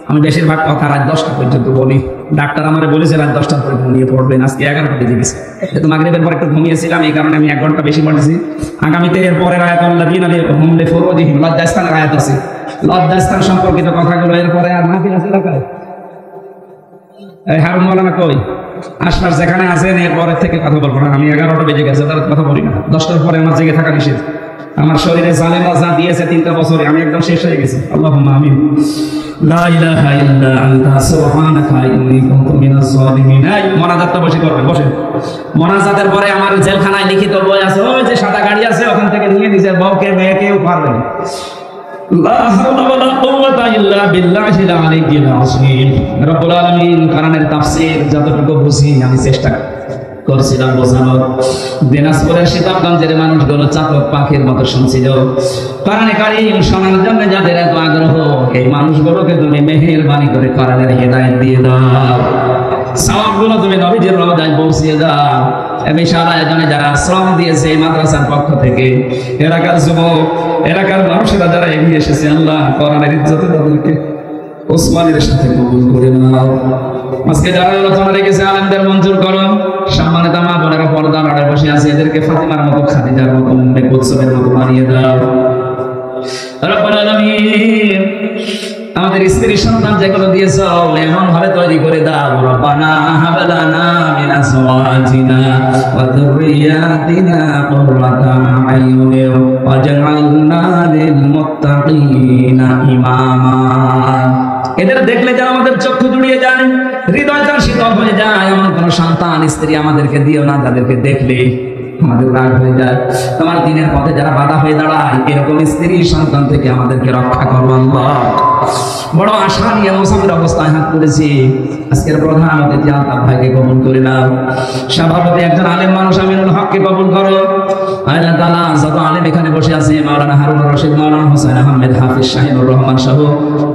আমি বেশিরভাগ কথা রাত 10টা পর্যন্ত বলি। ডাক্তার আমারে বলেছে রাত 10টার পরে ঘুমিয়ে পড়বেন, আজকে 11টা বেজে গেছে। যেহেতু মাগরিবের পর একটু ঘুমিয়েছিলাম, এই কারণে আমি 1 ঘন্টা বেশি পড়েছি। আগামীতে এর পরের আয়াত আল্লাযীনা হুম লিফুরুজিহিম, লজ্জাস্থানের আয়াত আছে, লজ্জাস্থান সম্পর্কিত কথাগুলো এরপরে আর মাহফিল আছে এলাকায়। এই হারুন মাওলানা কই? আশপাশ যেখানে আছেন এরপরের থেকে কথা বলবো না। আমি 11টা বেজে গেছে, তার কথা বলি না। 10টার পরে আমার জেগে থাকা নিষেধ। আমার শরীরে জালেমা যা দিয়েছে 3টা বছরে, আমি একদম শেষ হয়ে গেছি। আল্লাহুম্মা আমিন। লা ইলাহা ইল্লা আনতা সুবহানাকা ইন্নী কুনতু মিনাজ জালিমিন। এই মোনাজাতটা বসে করবেন, বসেন। মোনাজাতের পরে আমার জেলখানায় লিখিত বই আছে, ওই যে সাদা গাড়ি আছে, ওখান থেকে নিয়ে নিজের বউকে মেয়েকেও পারবেন। লা হাওলা ওয়ালা কুওয়াতা ইল্লা বিল্লাহিল আলিয়্যিল আযীম। রব্বুল আলামিন কোরআনের তাফসীর যতটুকু বুঝি আমি চেষ্টা করছিলাম বোঝানোর। দিনাজপুরের শীতলগঞ্জের মানুষগুলো চাতক পাখির মতো শুনছিল কোরআনে কারীম শোনার জন্য, যাদের এত আগ্রহ, এই মানুষগুলোকে তুমি মেহেরবানি করে কোরআনের হিদায়াত দিয়ে দাও, সওয়াবগুলো তুমি নবীজির রওজায় পৌঁছিয়ে দাও। এই বিশাল আয়োজনে যারা শ্রম দিয়েছে এই মাদ্রাসার পক্ষ থেকে, এলাকার যুবক, এলাকার মানুষেরা যারা এগিয়ে এসেছে, আল্লাহ কোরআনের ইজ্জতে তাদেরকে ওসমানের সাথে কবুল করে নাও। আজকে যারা আলোচনা রেখেছে আলেমদের মঞ্জুর করো। সম্মানিত মা বোনেরা পর্দার আড়ালে বসে আছে, এদেরকে ফাতিমার মতো, খাদিজার মতো, উম্মে কুলসুমের মতো বানিয়ে দাও। রব্বুল আলামিন, আমাদের স্ত্রী সন্তান যেগুলো দিয়েছ এমন ভাবে তৈরি করে দাও। রব্বানা হাব লানা মিন আজওয়াজিনা ওয়া যুররিয়াতিনা কুররাতা আয়ুনিন ওয়াজআলনা লিল মুত্তাকিনা ইমামা। এদের দেখলে যেন আমাদের চক্ষু জুড়িয়ে যায়, হৃদয়টা শীতল হয়ে যায়। এমন কোন সন্তান স্ত্রী আমাদেরকে দিও না যাদেরকে দেখলে আমাদের রাগ হয়ে যায়। তোমার দিনের পথে যারা বাধা হয়ে দাঁড়ায়, এরকম স্ত্রী সন্তান থেকে আমাদেরকে রক্ষা করো আল্লাহ। বড় আশা নিয়ে মুসাফির অবস্থায় হাত তুলেছি। আজকের প্রধান অতিথি আলতাফ ভাইকে কবুল করে নাও। সভাপতি একজন আলেম মানুষ আমিনুল হককে কবুল করো। আল্লাহ তাআলা যত আলেম এখানে বসে আছে, মাওলানা হারুন রশিদ, মাওলানা হোসেন আহমেদ, হাফিজ শাহিনুর রহমান সহ,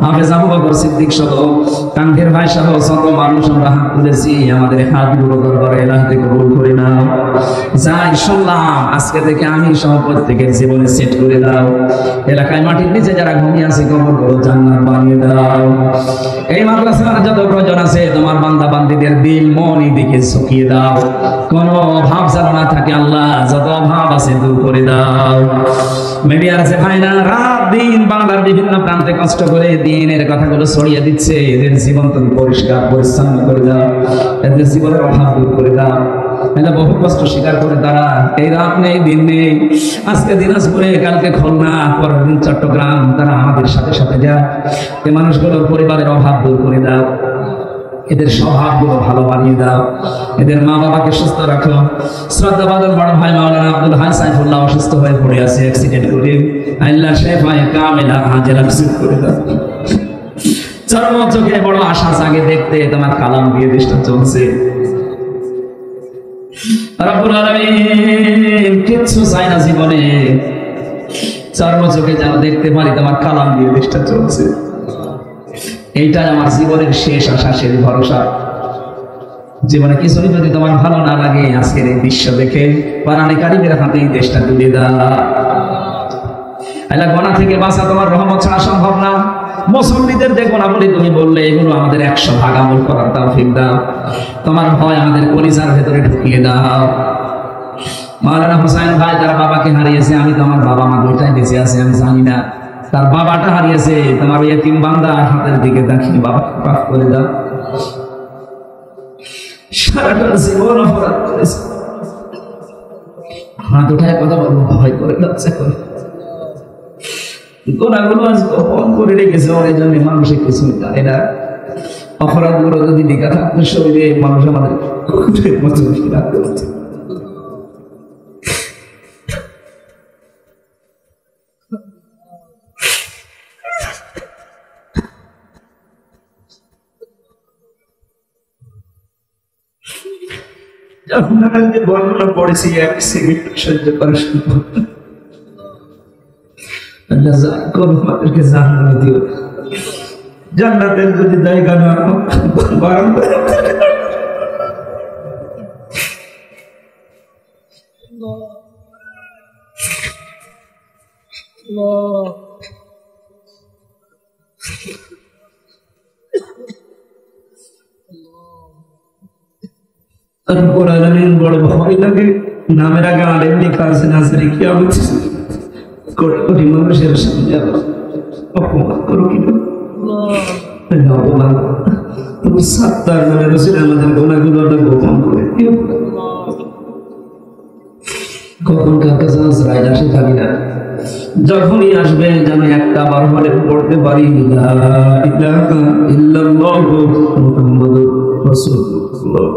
হাফিজ আবু বকর সিদ্দিক সহ, কান্তের ভাই সহ যত মানুষ আমরা হাত তুলেছি, আমাদের হাতগুলো দরবারে এলাহিতে কবুল করে নাও। যাই শুনলাম আজকে থেকে আমি সহ প্রত্যেকের জীবনে সেট করে দাও। এলাকায় মাটির নিচে যারা ঘুমিয়ে আছে কবর করো, জান্নাত বানিয়ে দাও। এই মাদ্রাসার যত প্রয়োজন আছে তোমার বান্দা বান্দীদের দিল মন দিকে ঝুঁকিয়ে দাও। কোনো অভাব যেন না থাকে আল্লাহ, যত অভাব আছে দূর করে দাও। মিডিয়ার আছে ভাইরা রাত দিন বাংলার বিভিন্ন প্রান্তে কষ্ট করে দিনের কথাগুলো ছড়িয়ে দিচ্ছে, এদের জীবন তুমি পরিষ্কার পরিচ্ছন্ন করে দাও, এদের জীবনের অভাব দূর করে দাও। এটা বহু কষ্ট স্বীকার করে তারা এই রাত নেই দিন নেই, আজকে দিনাজপুরে, কালকে খুলনা, পরের দিন চট্টগ্রাম, তারা আমাদের সাথে সাথে যায়। এই মানুষগুলোর পরিবারের অভাব দূর করে দাও, এদের স্বভাবগুলো ভালো বানিয়ে দাও, এদের মা বাবাকে সুস্থ রাখো। শ্রদ্ধাবাদক বড় ভাই মাওলানা আব্দুল হাই সাইফুল্লাহ অসুস্থ হয়ে পড়ে আছে অ্যাক্সিডেন্ট করে, আল্লাহ শেফায়ে কামিলা হাজেরা নসিব করে দাও। চর্ম চোখে বড় আশা জাগে দেখতে তোমার কালাম দিয়ে দেশটা চলছে। রব্বুল আলামিন কিচ্ছু চাই না জীবনে, চর্ম চোখে যেন দেখতে পারি তোমার কালাম দিয়ে দেশটা চলছে। এইটাই আমার জীবনের শেষ আশা, শেষ ভরসা। জীবনে কিছুই যদি তোমার ভালো না লাগে, আজকের এই দৃশ্য দেখে কোরআনে কারিমের হাতে এই দেশটা তুলে দাও। আল্লাহ, গোনা থেকে বাঁচা তোমার রহমত ছাড়া সম্ভব না। মুসল্লিদের যে গুণাবলী তুমি বললে, এগুলো আমাদের 100 ভাগ আমল করার তৌফিক দাও। তোমার ভয় আমাদের কলিজার ভেতরে ঢুকিয়ে দাও। মাওলানা হোসেন ভাই তার বাবাকে হারিয়েছে, আমি তো আমার বাবা মা দুইটাই বেঁচে আছে, আমি জানি না। তার বাবাটা হারিয়েছে, তোমার ওই এতিম বান্দা হাতের দিকে তাকিয়ে বাবাকে মাফ করে দাও। সারাটা জীবন অপরাধ করেছে, হাত উঠায় কথা বলবো ভয় করে লজ্জা করে। গোনাগুলো আজ গোপন করে রেখেছে, ওর জন্য মানুষে কিছু জানে না। অপরাধগুলো যদি লেখা থাকতো শরীরে, মানুষ আমাদের মতো রাখতে হতো। যখন আমি বর্ণনা পড়েছি, এক সেকেন্ড সহ্য করা সম্ভব না। আমাদেরকে জান্নাত দিও, জান্নাতের যদি জায়গা না বড় ভয় লাগে। নামের আগে আলেম লেখা আছে, নাজারি কিয়ামত কোটি কোটি মানুষের সামনে অপমান করো কিনা, অপমান তুমি সাত্তার নামে রসিল আমাদের গোনাগুলো গোপন করে দিও। কখন কার কাছে আজরাইল আসে জানি না, যখনই আসবে যেন একটা বার হলে পড়তে পারি লা ইলাহা ইল্লাল্লাহু মুহাম্মাদুর রাসূলুল্লাহ।